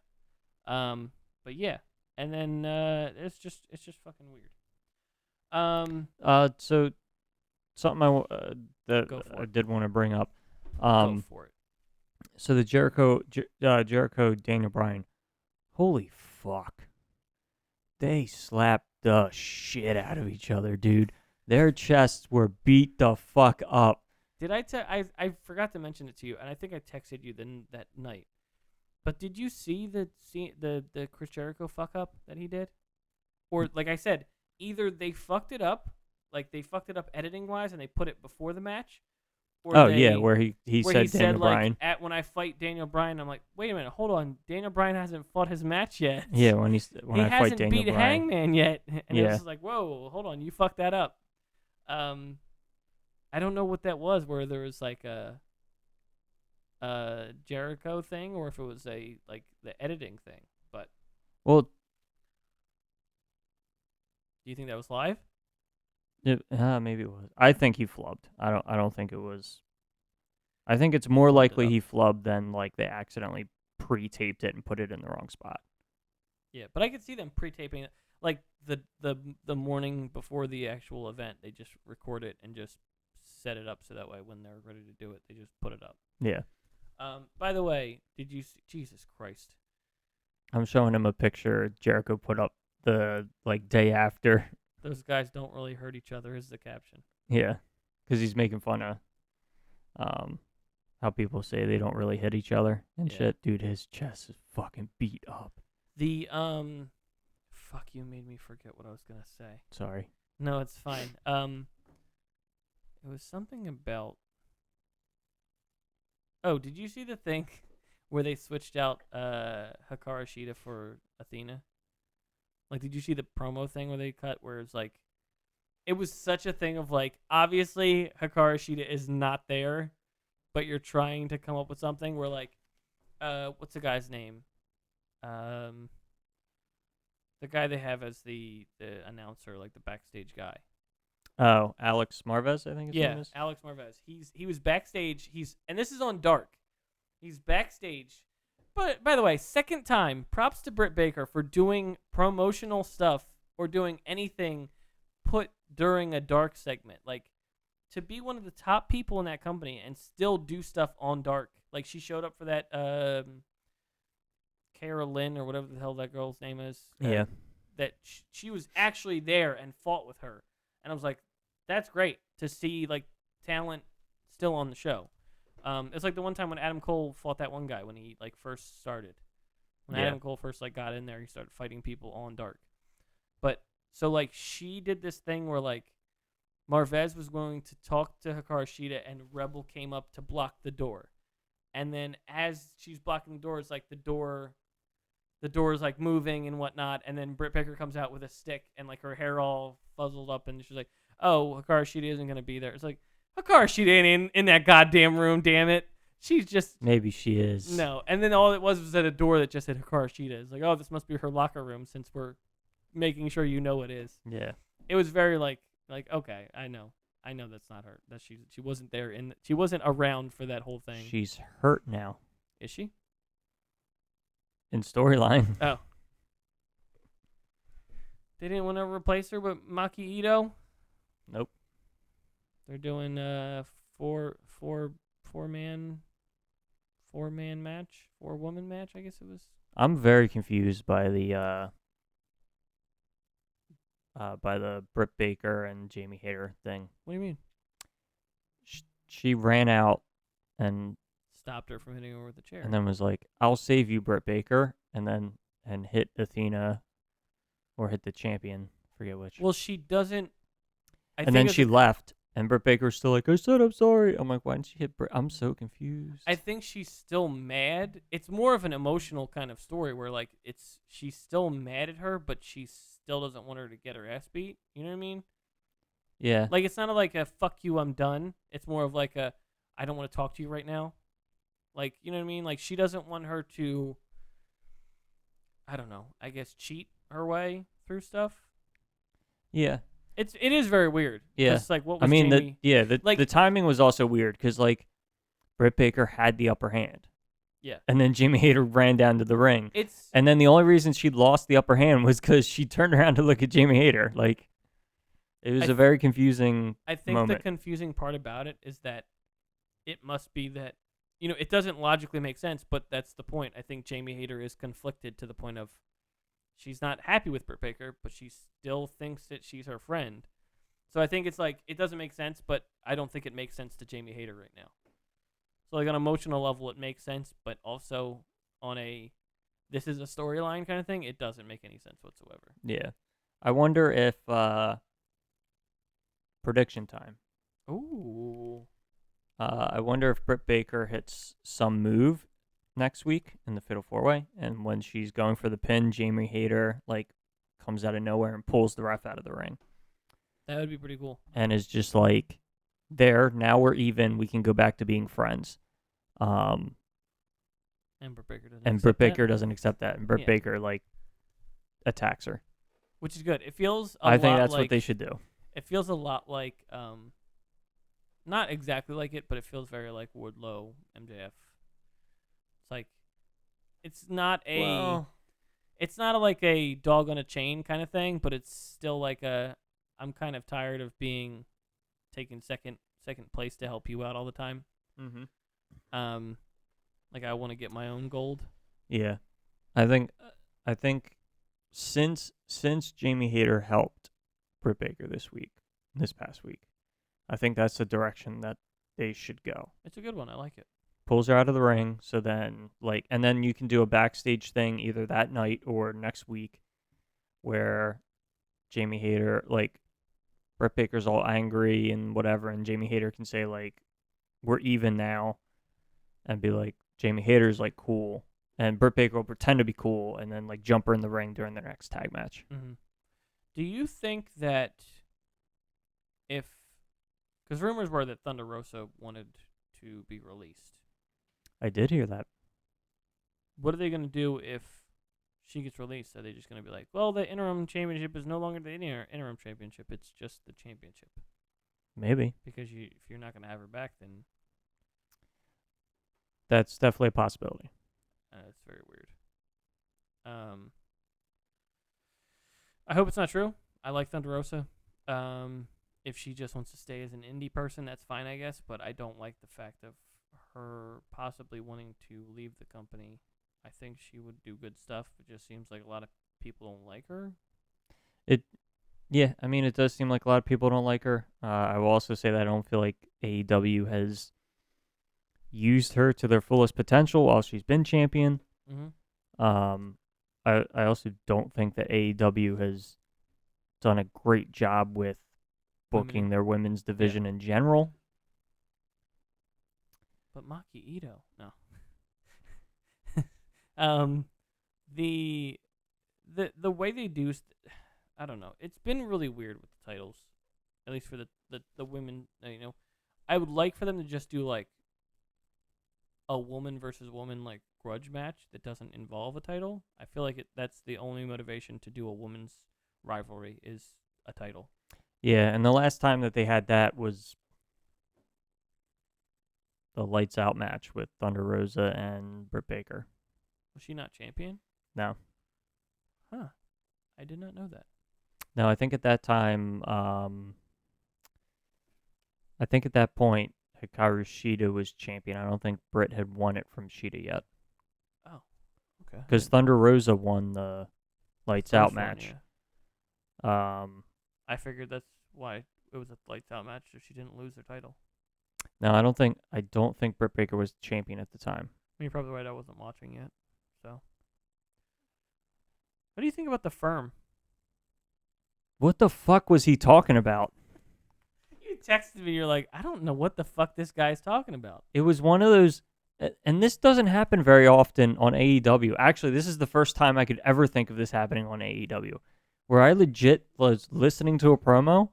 But yeah, and then it's just fucking weird. So something I did want to bring up. Go for it. So the Jericho Daniel Bryan, holy fuck, they slapped the shit out of each other, dude. Their chests were beat the fuck up. Did I forgot to mention it to you, and I think I texted you that night. But did you see the Chris Jericho fuck up that he did? Or like I said, either they fucked it up, like they fucked it up editing wise, and they put it before the match. Or where he said Daniel Bryan. Like, when I fight Daniel Bryan, I'm like, wait a minute, hold on, Daniel Bryan hasn't fought his match yet. Yeah, when I fight Daniel Bryan, he hasn't beat Hangman yet, and it was like, whoa, hold on, you fucked that up. I don't know what that was, where there was like a Jericho thing, or if it was the editing thing. But well, do you think that was live? Maybe it was. I think he flubbed. I don't think it was. I think it's more likely he flubbed than like they accidentally pre-taped it and put it in the wrong spot. Yeah, but I could see them pre-taping it, like the morning before the actual event. They just record it and just set it up so that way when they're ready to do it, they just put it up. Yeah. By the way, did you see, Jesus Christ? I'm showing him a picture Jericho put up the day after. Those guys don't really hurt each other is the caption. Yeah, because he's making fun of how people say they don't really hit each other and shit. Dude, his chest is fucking beat up. The fuck, you made me forget what I was gonna say. Sorry. No, it's fine. It was something about. Oh, did you see the thing where they switched out Hikaru Shida for Athena? Like, did you see the promo thing where they cut where it's like, it was such a thing of like, obviously Hikaru Shida is not there, but you're trying to come up with something where like, what's the guy's name? The guy they have as the announcer, like the backstage guy. Oh, Alex Marvez, I think his name is. Yeah, Alex Marvez. He was backstage. And this is on Dark. He's backstage. But by the way, second time, props to Britt Baker for doing promotional stuff or doing anything put during a Dark segment. Like, to be one of the top people in that company and still do stuff on Dark. Like, she showed up for that Carolyn or whatever the hell that girl's name is. Yeah. That she was actually there and fought with her. And I was like, that's great to see, like, talent still on the show. It's like the one time when Adam Cole fought that one guy when he, like, first started. When Adam Cole first, like, got in there, he started fighting people on Dark. But, so, like, she did this thing where, like, Marvez was going to talk to Hikaru Shida, and Rebel came up to block the door. And then as she's blocking the door, it's like the door is like moving and whatnot, and then Britt Baker comes out with a stick and like her hair all fuzzled up, and she's like, "Oh, Hikaru Shida isn't gonna be there." It's like, Hikaru Shida ain't in that goddamn room, damn it. She's just Maybe she is. no. And then all it was at a door that just said Hikaru Shida. It's like, oh, this must be her locker room since we're making sure you know it is. Yeah. It was very like okay, I know that's not her. That she wasn't there she wasn't around for that whole thing. She's hurt now. Is she? In storyline. Oh. They didn't want to replace her with Maki Ito? Nope. They're doing four-man match, 4-woman match, I guess it was. I'm very confused by the Britt Baker and Jamie Hayter thing. What do you mean? She ran out and Stopped her from hitting her with a chair. then was like, "I'll save you, Britt Baker," and hit Athena or hit the champion, forget which. Well, she doesn't. And then she left, and Britt Baker's still like, "I said I'm sorry." I'm like, "Why didn't she hit Britt?" I'm so confused. I think she's still mad. It's more of an emotional kind of story where like she's still mad at her, but she still doesn't want her to get her ass beat. You know what I mean? Yeah. Like, it's not like a "fuck you, I'm done." It's more of like a "I don't want to talk to you right now." Like, you know what I mean? Like, she doesn't want her to, I don't know, I guess cheat her way through stuff. Yeah. It is very weird. Yeah. It's like, what was Jamie? The timing was also weird because, like, Britt Baker had the upper hand. Yeah. And then Jamie Hayter ran down to the ring. It's And then the only reason she lost the upper hand was because she turned around to look at Jamie Hayter. Like, it was a very confusing I think moment. the confusing part about it is that it must be that, you know, it doesn't logically make sense, but that's the point. I think Jamie Hayter is conflicted to the point of she's not happy with Britt Baker, but she still thinks that she's her friend. So I think it's like, it doesn't make sense, but I don't think it makes sense to Jamie Hayter right now. So like on an emotional level, it makes sense, but also on a this is a storyline kind of thing, it doesn't make any sense whatsoever. Yeah. I wonder if prediction time. Ooh. I wonder if Britt Baker hits some move next week in the Fatal 4-Way, and when she's going for the pin, Jamie Hayter like comes out of nowhere and pulls the ref out of the ring. That would be pretty cool. And is just like, there, now we're even, we can go back to being friends. And Britt Baker doesn't And accept Britt that, Baker doesn't accept that, and Britt Baker like attacks her. which is good. It feels I think that's what they should do. It feels a lot like not exactly like it, but it feels very like Wardlow MJF. It's like it's not like a dog on a chain kind of thing, but it's still like a I'm kind of tired of being taken second place to help you out all the time. Mm-hmm. Like, I want to get my own gold. Yeah, I think since Jamie Hayter helped Britt Baker this past week, I think that's the direction that they should go. It's a good one. I like it. Pulls her out of the ring, so then and then you can do a backstage thing either that night or next week, where Jamie Hayter, Britt Baker's all angry and whatever, and Jamie Hayter can say we're even now, and be like, Jamie Hayter's cool, and Britt Baker will pretend to be cool, and then jump her in the ring during the next tag match. Mm-hmm. Do you think that because rumors were that Thunder Rosa wanted to be released. I did hear that. What are they going to do if she gets released? Are they just going to be like, well, the interim championship is no longer the interim championship. It's just the championship. Maybe. Because if you're not going to have her back, then that's definitely a possibility. It's very weird. I hope it's not true. I like Thunder Rosa. If she just wants to stay as an indie person, that's fine, I guess. But I don't like the fact of her possibly wanting to leave the company. I think she would do good stuff. It just seems like a lot of people don't like her. Yeah, I mean, it does seem like a lot of people don't like her. I will also say that I don't feel like AEW has used her to their fullest potential while she's been champion. Mm-hmm. I also don't think that AEW has done a great job with booking their women's division in general. But Maki Ito, no. The way they do, I don't know. It's been really weird with the titles, at least for the women. I would like for them to just do like a woman versus woman grudge match that doesn't involve a title. I feel like that's the only motivation to do a women's rivalry is a title. Yeah, and the last time that they had that was the Lights Out match with Thunder Rosa and Britt Baker. Was she not champion? No. Huh. I did not know that. No, I think at that time, I think at that point, Hikaru Shida was champion. I don't think Britt had won it from Shida yet. Oh, okay. Because Thunder Rosa won the Lights Out First match. One, yeah. I figured that's why it was a Lights Out match, so she didn't lose her title. No, I don't think Britt Baker was champion at the time. You're probably right. I wasn't watching yet. So, what do you think about the Firm? What the fuck was he talking about? You texted me. You're like, I don't know what the fuck this guy's talking about. It was one of those, and this doesn't happen very often on AEW. Actually, this is the first time I could ever think of this happening on AEW, where I legit was listening to a promo,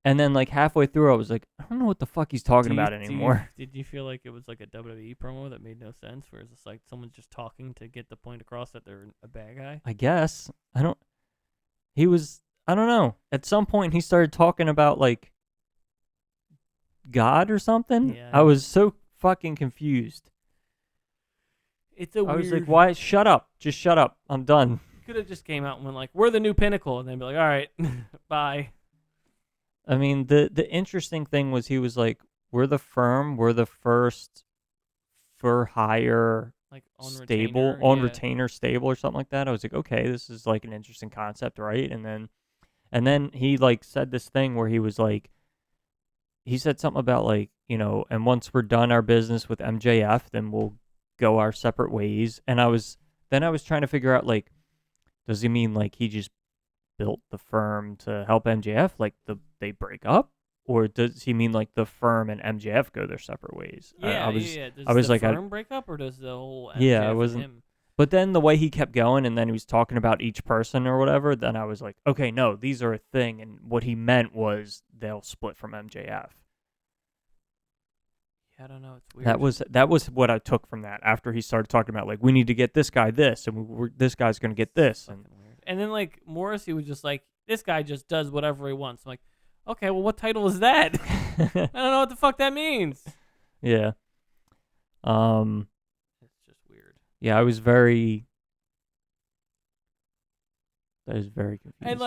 and then halfway through, I was like, I don't know what the fuck he's talking about anymore. Did you feel like it was like a WWE promo that made no sense, where it's just like someone's just talking to get the point across that they're a bad guy? I guess. I don't know. At some point, he started talking about God or something. Yeah. I was so fucking confused. It's a weird... I was like, why? Shut up. Just shut up. I'm done. Could have just came out and went we're the new Pinnacle, and then be like, all right, bye. I mean, the interesting thing was he was like, we're the Firm. We're the first for hire stable, retainer stable or something like that. I was like, okay, this is an interesting concept, right? And then he said this thing where he was he said something about and once we're done our business with MJF, then we'll go our separate ways. And I was trying to figure out does he mean he just built the Firm to help MJF, they break up, or does he mean the Firm and MJF go their separate ways? Yeah, I was the Firm break up, or does the whole MJF yeah, I wasn't. Him? But then the way he kept going, and then he was talking about each person or whatever, then I was like, okay, no, these are a thing, and what he meant was they'll split from MJF. Yeah, I don't know. It's weird. That was what I took from that. After he started talking about we need to get this guy this, and this guy's gonna get this, and weird. And then Morrissey was just this guy just does whatever he wants. I'm like, okay, well, what title is that? I don't know what the fuck that means. Yeah. It's just weird. Yeah, I was very confused. And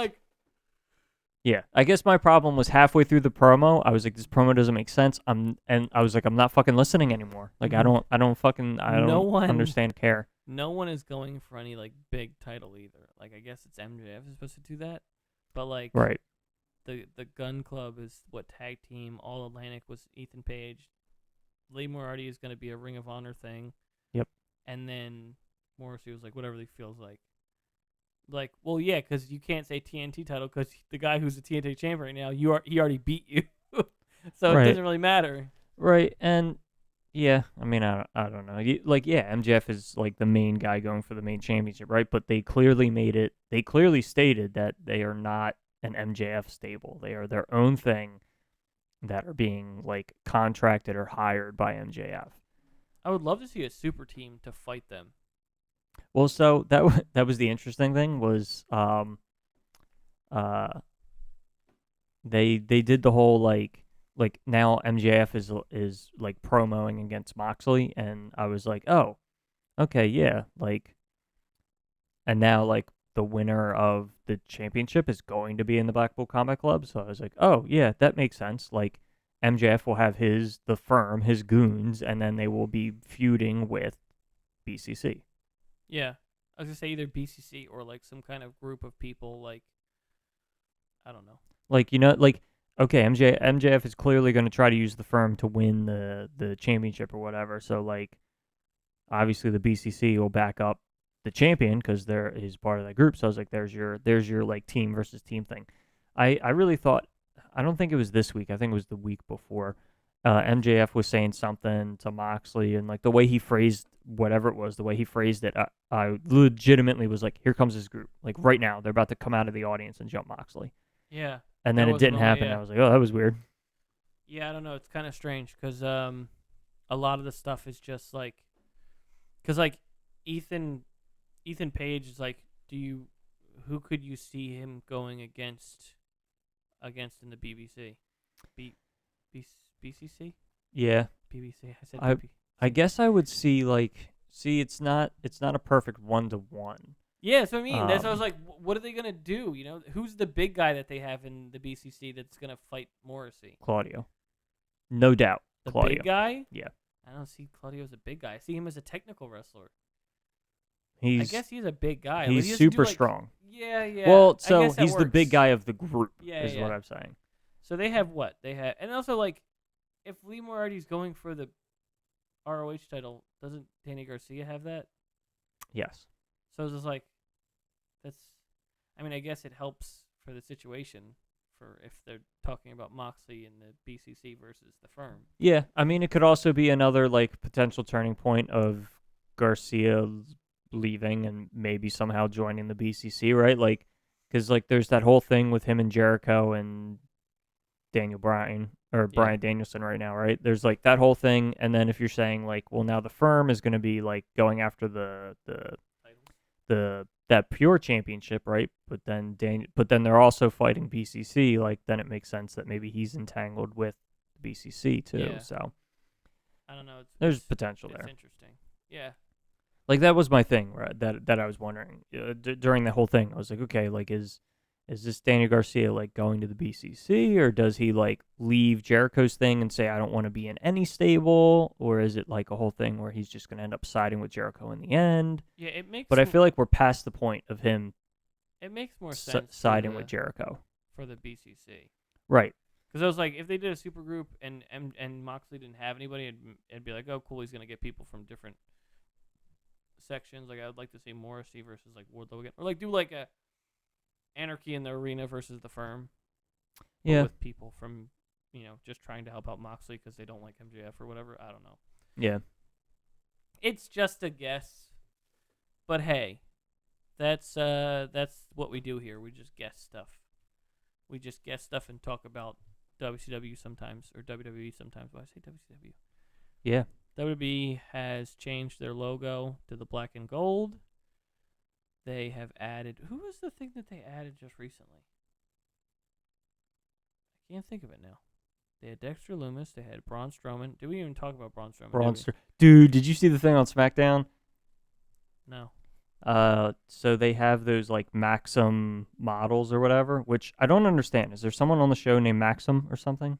Yeah, I guess my problem was halfway through the promo. I was like, this promo doesn't make sense. And I was like, I'm not fucking listening anymore. Like, I don't No one- understand care. No one is going for any like big title either. Like I guess it's MJF is supposed to do that, but like Right. the Gun Club is what tag team. All Atlantic was Ethan Page. Lee Moriarty is going to be a Ring of Honor thing. Yep. And then Morrissey was like, whatever he feels like. Like, well, yeah, because you can't say TNT title because the guy who's the TNT champion right now, he already beat you, so Right. it doesn't really matter. Right, and yeah, I mean, I don't know. Like, yeah, MJF is like the main guy going for the main championship, right? But they clearly stated that they are not an MJF stable. They are their own thing that are being like contracted or hired by MJF. I would love to see a super team to fight them. Well, so that was the interesting thing was they did the whole like now MJF is like promoing against Moxley, and I was like, oh, okay, yeah, like, and now like the winner of the championship is going to be in the Blackpool Combat Club, so I was like, oh yeah, that makes sense. Like MJF will have the firm, his goons, and then they will be feuding with BCC. Yeah, I was gonna say either BCC or like some kind of group of people. Like, I don't know. Like, like, okay, MJF is clearly going to try to use the firm to win the championship or whatever. So like, obviously the BCC will back up the champion because he's part of that group. So I was like, there's your like team versus team thing. I really thought, I don't think it was this week. I think it was the week before. MJF was saying something to Moxley, and like the way he phrased whatever it was, the way he phrased it, I legitimately was like, here comes his group. Like right now, they're about to come out of the audience and jump Moxley. Yeah. And then it didn't happen. Yeah. I was like, oh, that was weird. Yeah, I don't know. It's kind of strange because a lot of the stuff is just like, because like Ethan Page is like, who could you see him going against in the BBC? BCC? Yeah. BBC. I said I- BBC. I guess I would see it's not a perfect 1-to-1. Yeah, so I mean, that's I was Um, like, what are they gonna do? You know, who's the big guy that they have in the BCC that's gonna fight Morrissey? Claudio. No doubt. The Claudio. big guy? Yeah. I don't see Claudio as a big guy. I see him as a technical wrestler. I guess he's a big guy. he's Like, he has to do, super like- strong. Yeah, yeah. Well, I so guess that he's the big works. guy of the group Yeah, is yeah. what I'm saying. So they have what? They have, and also like, if Lee Moriarty's going for the ROH title, doesn't Danny Garcia have that? Yes. So it's just like, I mean, I guess it helps for the situation for if they're talking about Moxley and the BCC versus the firm. Yeah, I mean, it could also be another like potential turning point of Garcia leaving and maybe somehow joining the BCC, right? Like, because like there's that whole thing with him and Jericho and Daniel Bryan or Bryan Danielson right now, right? There's like that whole thing, and then if you're saying like, well, now the firm is going to be like going after the that pure championship, right? But then they're also fighting BCC. Like, then it makes sense that maybe he's entangled with BCC too. Yeah. So I don't know. there's potential It's there. interesting. Yeah. Like that was my thing, right? That I was wondering during the whole thing. I was like, okay, like is this Daniel Garcia like going to the BCC, or does he like leave Jericho's thing and say I don't want to be in any stable, or is it like a whole thing where he's just gonna end up siding with Jericho in the end? Yeah, it makes. But I feel like we're past the point of him it makes more sense siding for with Jericho. for the BCC. Right. Because I was like, if they did a super group and Moxley didn't have anybody, it'd be like, oh, cool, he's gonna get people from different sections. Like, I would like to see Morrissey versus like Wardlow again, or like do like a Anarchy in the Arena versus the Firm. but Yeah. with people from just trying to help out Moxley because they don't like MJF or whatever. I don't know. Yeah. It's just a guess, but hey, that's what we do here. We just guess stuff. We just guess stuff and talk about WCW sometimes, or WWE sometimes. Why I say WCW? Yeah. WWE has changed their logo to the black and gold. They have added... Who was the thing that they added just recently? I can't think of it now. They had Dexter Lumis. They had Braun Strowman. Did we even talk about Braun Strowman? Dude, did you see the thing on SmackDown? No. So they have those like Maxim models or whatever, which I don't understand. Is there someone on the show named Maxim or something?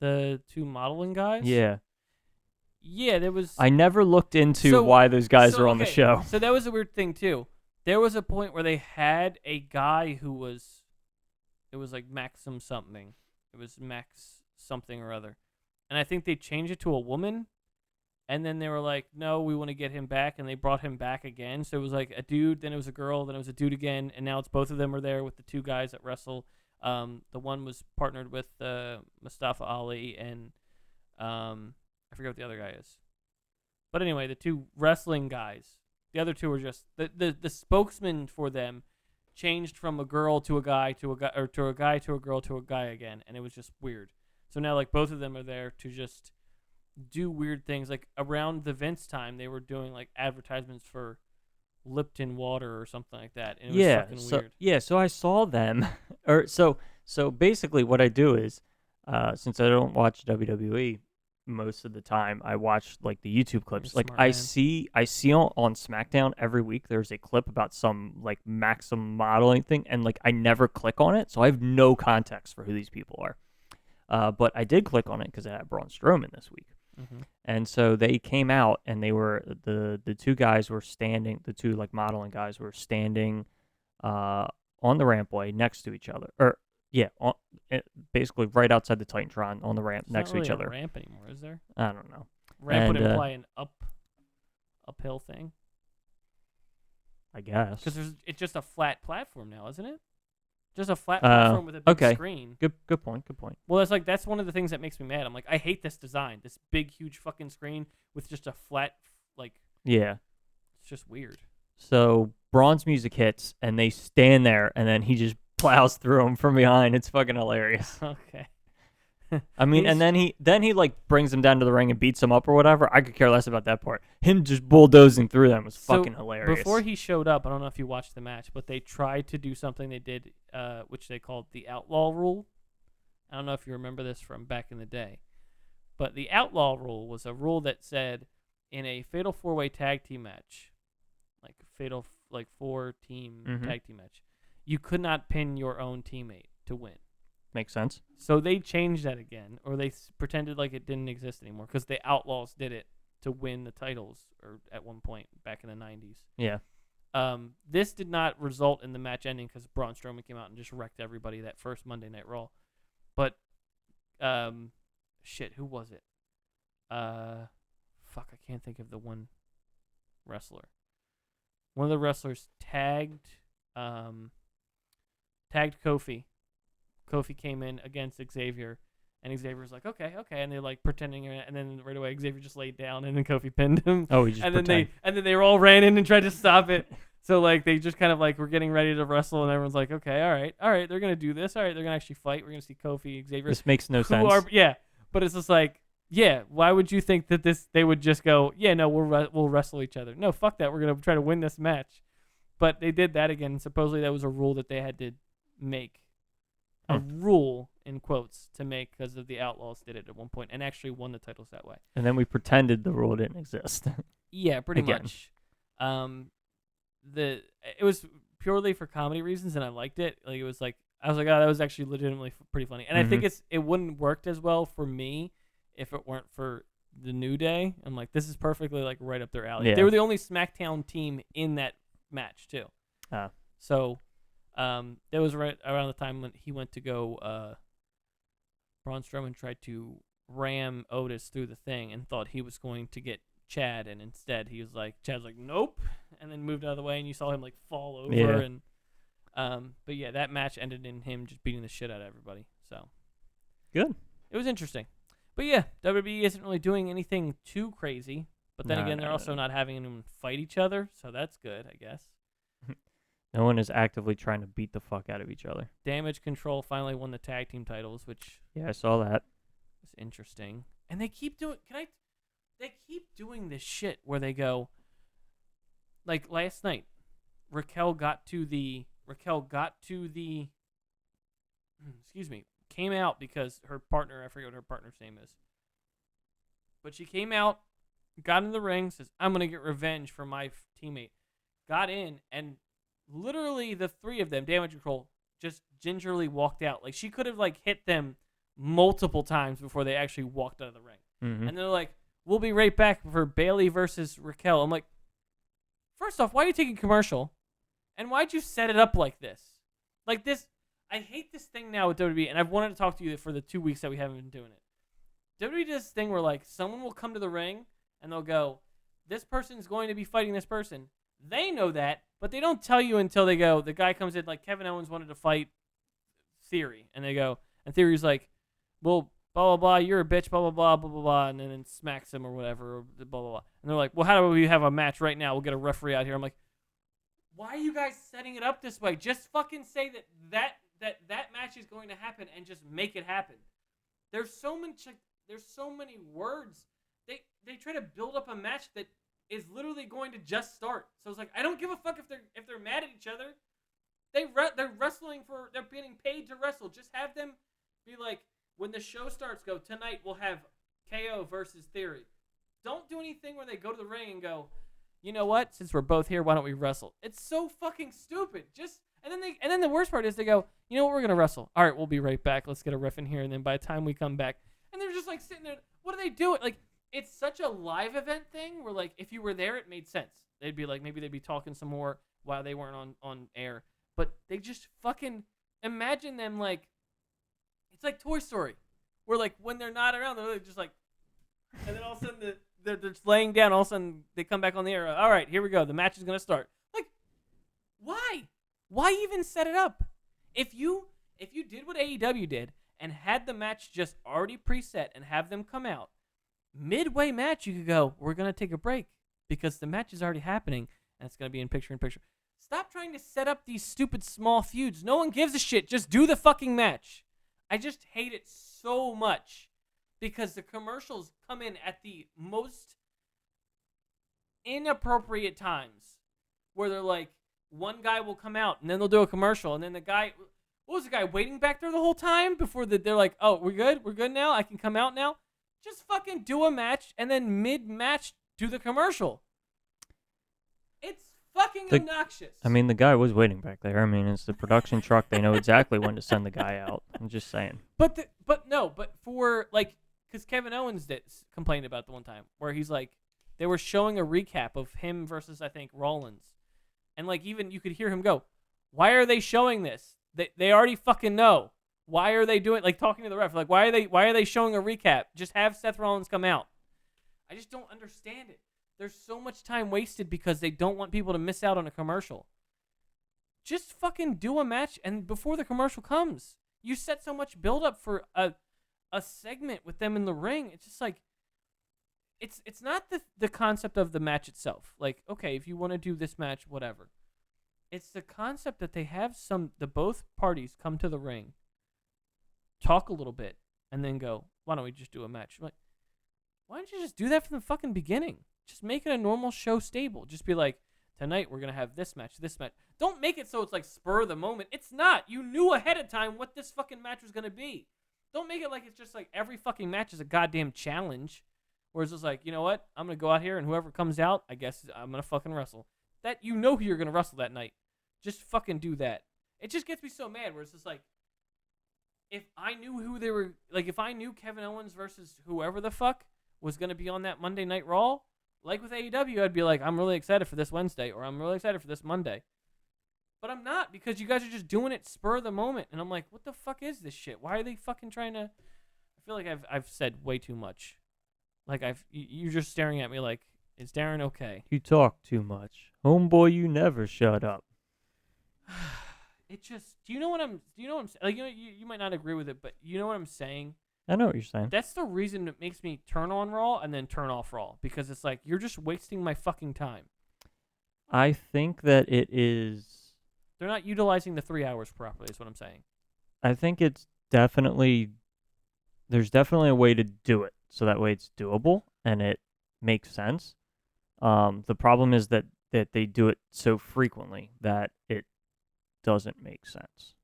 The 2 modeling guys. Yeah. Yeah, there was. I never looked into So- why those guys so, are on the okay, show. So that was a weird thing too. There was a point where they had a guy who was, it was like Maxim something. It was Max something or other, and I think they changed it to a woman. And then they were like, no, we want to get him back. And they brought him back again. So it was like a dude, then it was a girl, then it was a dude again. And now it's both of them are there with the 2 guys that wrestle. The one was partnered with Mustafa Ali and I forget what the other guy is. But anyway, the 2 wrestling guys. The other 2 were just, the spokesman for them changed from a girl to a guy to a guy, or to a guy to a girl to a guy again. And it was just weird. So now like both of them are there to just do weird things. Like around the Vince time, they were doing like advertisements for Lipton water or something like that, and it was fucking weird. Yeah, so I saw them, or so basically what I do is, since I don't watch WWE most of the time, I watch like the YouTube clips. You're a Like smart I man. see on SmackDown every week there's a clip about some like Maxim modeling thing, and like I never click on it, so I have no context for who these people are. But I did click on it because I had Braun Strowman this week. Mm-hmm. And so they came out, and they were the 2 guys were standing. The 2 like modeling guys were standing on the rampway next to each other, or basically right outside the Titantron on the ramp It's next not to really each a other. ramp anymore, is there? I don't know. Ramp would And, imply an uphill thing, I guess. because it's just a flat platform now, isn't it? Just a flat platform with a big okay. screen. Good point. Well, that's one of the things that makes me mad. I'm like, I hate this design. This big, huge fucking screen with just a flat, like, Yeah. it's just weird. So Braun's music hits, and they stand there, and then he just plows through them from behind. It's fucking hilarious. Okay. I mean, and then he like brings them down to the ring and beats them up or whatever. I could care less about that part. Him just bulldozing through them was fucking hilarious. Before he showed up, I don't know if you watched the match, but they tried to do something they did, which they called the Outlaw Rule. I don't know if you remember this from back in the day, but the Outlaw Rule was a rule that said in a Fatal 4-Way tag team match, like Fatal 4-team Mhm. tag team match, you could not pin your own teammate to win. Makes sense. So they changed that again, or they pretended like it didn't exist anymore, because the Outlaws did it to win the titles, or at one point back in the 90s. Yeah. This did not result in the match ending because Braun Strowman came out and just wrecked everybody that first Monday Night Raw. But, shit, who was it? Fuck, I can't think of the one wrestler. One of the wrestlers tagged Kofi. Kofi came in against Xavier, and Xavier was like, okay, and they're like pretending, and then right away Xavier just laid down, and then Kofi pinned him. Oh, he just and pretend. then they all ran in and tried to stop it. So like they just kind of like were getting ready to wrestle, and everyone's like, okay, all right, they're gonna do this. All right, they're gonna actually fight. We're gonna see Kofi, Xavier. This makes no sense. But it's just like, yeah, why would you think that they would just go, yeah, no, we'll wrestle each other. No, fuck that. We're gonna try to win this match. But they did that again. Supposedly that was a rule that they had to make. A rule in quotes to make because of the Outlaws did it at one point and actually won the titles that way. And then we pretended the rule didn't exist. Yeah, pretty Again. much. It was purely for comedy reasons, and I liked it. Like it was like I was like, oh, that was actually legitimately pretty funny. And I think it wouldn't worked as well for me if it weren't for the New Day. I'm like, this is perfectly like right up their alley. Yeah. They were the only SmackDown team in that match too. So. That was right around the time when he went to go. Braun Strowman tried to ram Otis through the thing and thought he was going to get Chad, and instead he was like, Chad's like, nope, and then moved out of the way, and you saw him like fall over. Yeah. And but yeah, that match ended in him just beating the shit out of everybody. So Good. it was interesting. But yeah, WWE isn't really doing anything too crazy. But then No, again, no, they're no, also no. not having them fight each other, so that's good, I guess. No one is actively trying to beat the fuck out of each other. Damage Control finally won the tag team titles, which Yeah, I saw that. was interesting. And they keep doing they keep doing this shit where they go like last night, Raquel got to the came out because her partner, I forget what her partner's name is. But she came out, got in the ring, says, I'm going to get revenge for my teammate. Got in, and literally the three of them, Damage Control, just gingerly walked out. Like, she could have, like, hit them multiple times before they actually walked out of the ring. Mm-hmm. And they're like, we'll be right back for Bailey versus Raquel. I'm like, first off, why are you taking commercial? And why'd you set it up like this? Like this, I hate this thing now with WWE, and I've wanted to talk to you for the 2 weeks that we haven't been doing it. WWE does this thing where, like, someone will come to the ring, and they'll go, this person's going to be fighting this person. They know that, but they don't tell you until they go, the guy comes in, like Kevin Owens wanted to fight Theory, and they go, and Theory's like, well, blah, blah, blah, you're a bitch, blah, blah, blah, blah, blah, blah, and then smacks him or whatever, or blah, blah, blah. And they're like, well, how do we have a match right now? We'll get a referee out here. I'm like, why are you guys setting it up this way? Just fucking say that match is going to happen and just make it happen. There's so many words. They try to build up a match that is literally going to just start. So it's like, I don't give a fuck if they're mad at each other. They're wrestling they're getting paid to wrestle. Just have them be like, when the show starts, go, tonight we'll have KO versus Theory. Don't do anything where they go to the ring and go, you know what? Since we're both here, why don't we wrestle? It's so fucking stupid. And then the worst part is they go, you know what? We're gonna wrestle. All right, we'll be right back. Let's get a ref in here. And then by the time we come back, and they're just like sitting there. What are they doing? Like, it's such a live event thing where, like, if you were there, it made sense. They'd be like, maybe they'd be talking some more while they weren't on air. But they just fucking imagine them like, it's like Toy Story, where, like, when they're not around, they're just like, and then all of a sudden they're just laying down. All of a sudden they come back on the air. All right, here we go. The match is gonna start. Like, why? Why even set it up? If you did what AEW did and had the match just already preset and have them come out midway match, you could go, we're gonna take a break because the match is already happening and it's gonna be in picture. Stop trying to set up these stupid small feuds. No one gives a shit. Just do the fucking match. I just hate it so much because the commercials come in at the most inappropriate times where they're like, one guy will come out and then they'll do a commercial and then the guy, what was the guy waiting back there the whole time before they're like, oh, we're good now, I can come out now. Just fucking do a match and then mid-match do the commercial. It's fucking obnoxious. I mean, the guy was waiting back there. I mean, it's the production truck. They know exactly when to send the guy out. I'm just saying. But for, like, because Kevin Owens complained about the one time where he's like, they were showing a recap of him versus, I think, Rollins. And, like, even you could hear him go, why are they showing this? They already fucking know. Why are they doing, like, talking to the ref? Like, why are they showing a recap? Just have Seth Rollins come out. I just don't understand it. There's so much time wasted because they don't want people to miss out on a commercial. Just fucking do a match, and before the commercial comes, you set so much build up for a segment with them in the ring. It's just like, it's not the concept of the match itself. Like, okay, if you want to do this match, whatever. It's the concept that they have the both parties come to the ring, talk a little bit, and then go, why don't we just do a match? I'm like, why don't you just do that from the fucking beginning? Just make it a normal show stable. Just be like, tonight we're going to have this match. Don't make it so it's like spur of the moment. It's not. You knew ahead of time what this fucking match was going to be. Don't make it like it's just like every fucking match is a goddamn challenge. Where it's just like, you know what? I'm going to go out here and whoever comes out, I guess I'm going to fucking wrestle. That you know who you're going to wrestle that night. Just fucking do that. It just gets me so mad where it's just like, if I knew who they were, like if I knew Kevin Owens versus whoever the fuck was going to be on that Monday Night Raw, like with AEW, I'd be like, I'm really excited for this Wednesday or I'm really excited for this Monday. But I'm not because you guys are just doing it spur of the moment. And I'm like, what the fuck is this shit? Why are they fucking trying to... I feel like I've said way too much. Like you're just staring at me like, is Darren okay? You talk too much. Homeboy, you never shut up. It just... Do you know what I'm saying? Like, you might not agree with it, but you know what I'm saying? I know what you're saying. That's the reason it makes me turn on Raw and then turn off Raw. Because it's like, you're just wasting my fucking time. I think that it is... They're not utilizing the 3 hours properly, is what I'm saying. I think it's definitely... There's definitely a way to do it. So that way it's doable and it makes sense. The problem is that they do it so frequently that it doesn't make sense.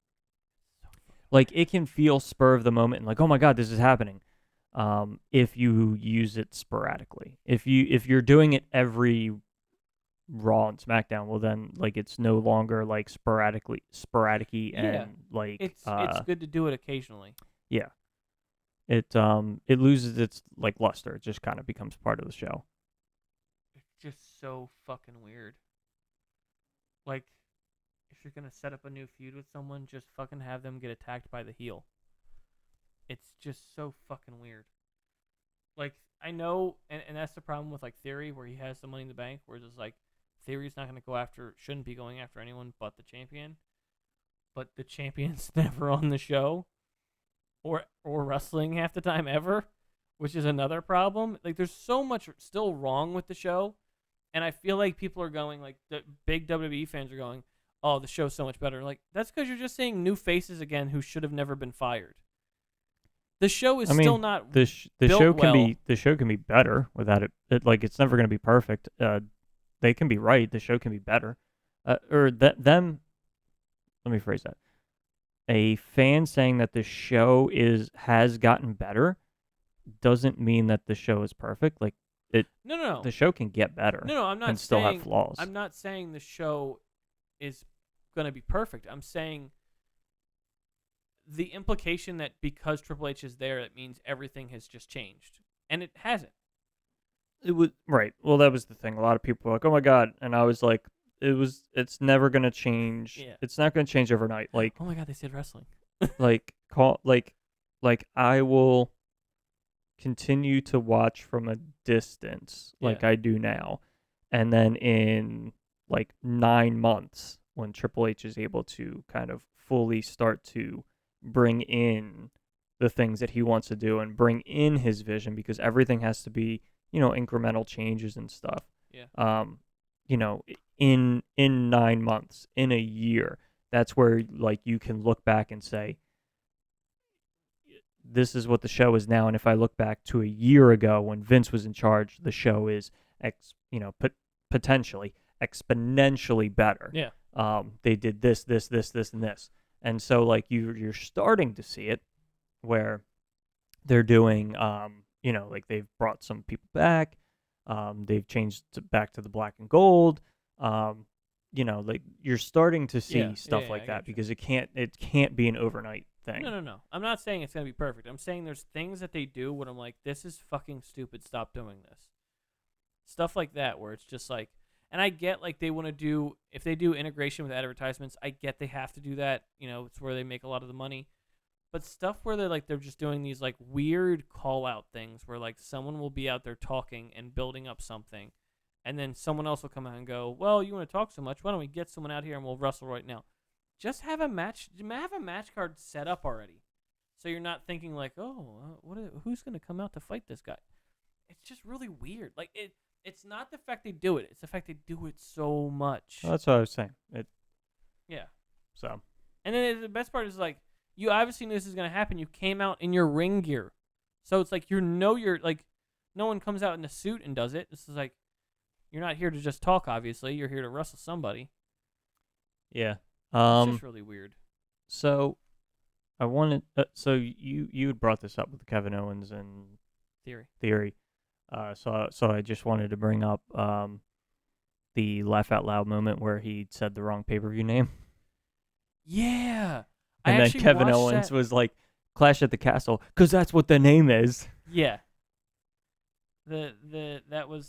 Like, it can feel spur of the moment and like, oh my God, this is happening. if you use it sporadically. If you're doing it every Raw and SmackDown, well then like it's no longer like sporadicy Yeah. and like It's good to do it occasionally. yeah. It loses its like luster. It just kind of becomes part of the show. It's just so fucking weird. Like, if you're gonna set up a new feud with someone, just fucking have them get attacked by the heel. It's just so fucking weird. Like, I know, and that's the problem with like Theory, where he has the Money in the Bank, where it's like Theory's not gonna shouldn't be going after anyone but the champion. But the champion's never on the show, or wrestling half the time ever, which is another problem. Like, there's so much still wrong with the show, and I feel like people are going, like, the big WWE fans are going, oh, the show's so much better. Like, that's because you're just seeing new faces again who should have never been fired. The show is still not the built show can well. be better without it. Like it's never going to be perfect. They can be right. The show can be better. Or that them. Let me phrase that. A fan saying that the show has gotten better doesn't mean that the show is perfect. Like No. the show can get better. No, I'm not and saying, still have flaws. I'm not saying the show is going to be perfect. I'm saying the implication that because Triple H is there, it means everything has just changed. And it hasn't. It was right. Well, that was the thing. A lot of people were like, "Oh my god," and I was like, It's never gonna change. Yeah. It's not gonna change overnight. Like, Oh my god, they said wrestling. like I will continue to watch from a distance, like Yeah. I do now, and then in like 9 months, when Triple H is able to kind of fully start to bring in the things that he wants to do and bring in his vision, because everything has to be, incremental changes and stuff. Yeah. In 9 months, in a year, that's where like you can look back and say, this is what the show is now. And if I look back to a year ago when Vince was in charge, the show is potentially exponentially better. Yeah. They did this, and this. And so like you're starting to see it where they're doing, like they've brought some people back. They've changed back to the black and gold. Like you're starting to see stuff like that because it can't be an overnight thing. No. I'm not saying it's going to be perfect. I'm saying there's things that they do where I'm like, this is fucking stupid. Stop doing this. Stuff like that where it's just like, and I get like they want to do, if they do integration with advertisements, I get they have to do that. It's where they make a lot of the money. But stuff where they're just doing these like weird call out things where like someone will be out there talking and building up something, and then someone else will come out and go, well, you want to talk so much, why don't we get someone out here and we'll wrestle right now. Just have a match card set up already, so you're not thinking like, oh, who's gonna come out to fight this guy. It's just really weird. Like it's not the fact they do it; it's the fact they do it so much. Well, that's what I was saying. Yeah. So. And then the best part is like, you obviously knew this is gonna happen. You came out in your ring gear, so it's like you're like, no one comes out in a suit and does it. This is like, you're not here to just talk. Obviously, you're here to wrestle somebody. Yeah. It's just really weird. So, I wanted. So you had brought this up with Kevin Owens and Theory. So I just wanted to bring up the laugh out loud moment where he said the wrong pay-per-view name. Yeah. And then Kevin Owens was like, Clash at the Castle, because that's what the name is. Yeah. That was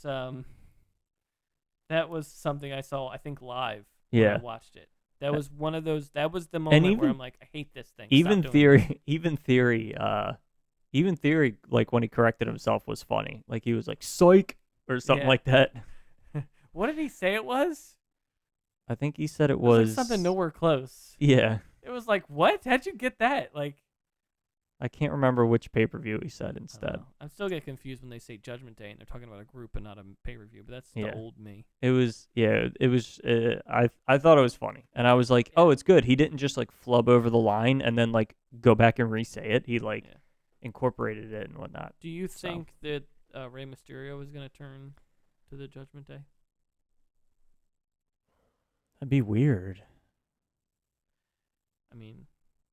something I saw, I think, live when I watched it. That was one of those. That was the moment where I'm like, I hate this thing. Even Theory, like when he corrected himself was funny. Like he was like, "Psych" or something like that. What did he say it was? I think he said it was was like something nowhere close. Yeah. It was like, what? How'd you get that? Like, I can't remember which pay-per-view he said instead. I'm still get confused when they say Judgment Day and they're talking about a group and not a pay-per-view, but that's the old me. It was I thought it was funny. And I was like, "Oh, it's good. He didn't just like flub over the line and then like go back and re-say it. He like incorporated it and whatnot." Do you think that Rey Mysterio is going to turn to the Judgment Day? That'd be weird. I mean,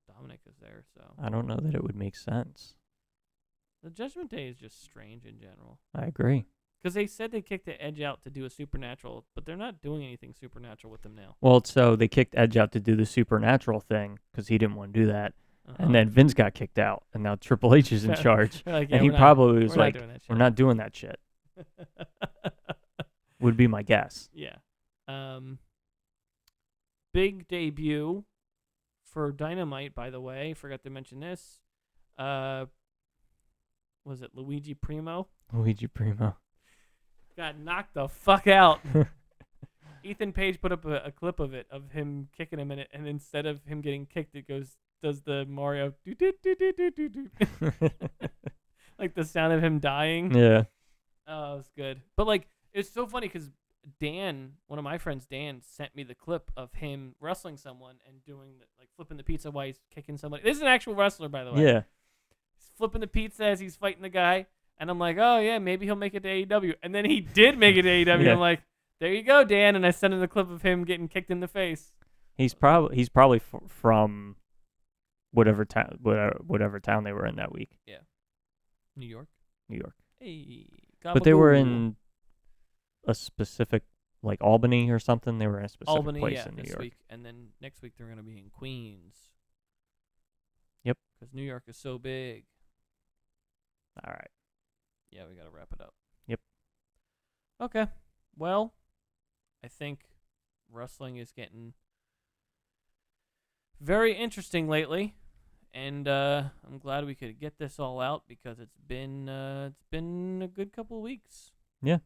Dominic is there, so I don't know that it would make sense. The Judgment Day is just strange in general. I agree. Because they said they kicked the Edge out to do a supernatural, but they're not doing anything supernatural with him now. Well, so they kicked Edge out to do the supernatural thing because he didn't want to do that. Uh-huh. And then Vince got kicked out, and now Triple H is in charge. Like, yeah, and he we're probably was we're like, not doing that shit. we're not doing that shit. Would be my guess. Yeah. Big debut for Dynamite, by the way. Forgot to mention this. Was it Luigi Primo? Luigi Primo. Got knocked the fuck out. Ethan Page put up a clip of it, of him kicking him in it, and instead of him getting kicked, it does the Mario like the sound of him dying. Yeah. Oh, it was good. But like, it's so funny because Dan, one of my friends, Dan, sent me the clip of him wrestling someone and doing like flipping the pizza while he's kicking somebody. This is an actual wrestler, by the way. Yeah. He's flipping the pizza as he's fighting the guy, and I'm like, oh yeah, maybe he'll make it to AEW. And then he did make it to AEW. Yeah. I'm like, there you go, Dan. And I sent him the clip of him getting kicked in the face. He's probably from whatever town they were in that week. Yeah. New York. New York. Hey. But they were gabagoo. in a specific, like Albany or something. They were in a specific Albany, place yeah, in New this York. week, and then next week they're gonna be in Queens. Yep. Because New York is so big. All right. Yeah, we gotta wrap it up. Yep. Okay. Well, I think wrestling is getting very interesting lately, and I'm glad we could get this all out because it's been a good couple of weeks. Yeah.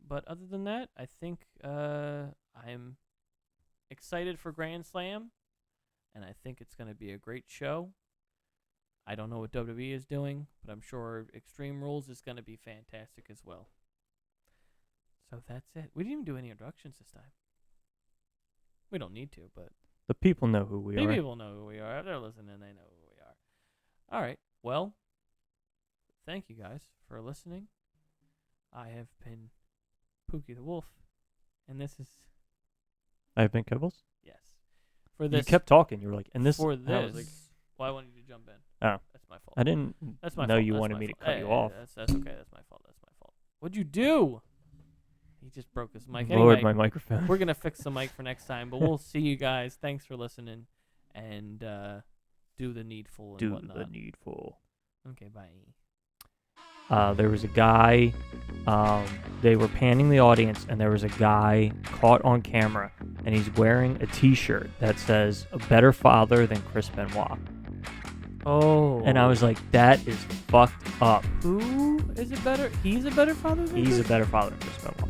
But other than that, I think I'm excited for Grand Slam, and I think it's going to be a great show. I don't know what WWE is doing, but I'm sure Extreme Rules is going to be fantastic as well. So that's it. We didn't even do any introductions this time. We don't need to, but The people know who we are. people know who we are. If they're listening, they know who we are. All right. Well, thank you guys for listening. I have been Pookie the Wolf, and this is I've been Kibbles. yes. For this, You kept talking. You were like, and this. for I this. was like, Well, I wanted you to jump in. Oh. That's my fault. I didn't That's my know fault. you That's wanted my me to fault. cut you off. That's okay. That's my fault. That's my fault. What'd you do? He just broke his mic. Lowered Anyway, my microphone. we're gonna fix the mic for next time, but we'll see you guys. Thanks for listening, and do the needful and Do whatnot. the needful. Okay, bye. There was a guy, they were panning the audience, and there was a guy caught on camera, and he's wearing a t-shirt that says, "A better father than Chris Benoit." Oh. And I was like, that is fucked up. who is a better? He's a better father than He's a Chris? better father than Chris Benoit.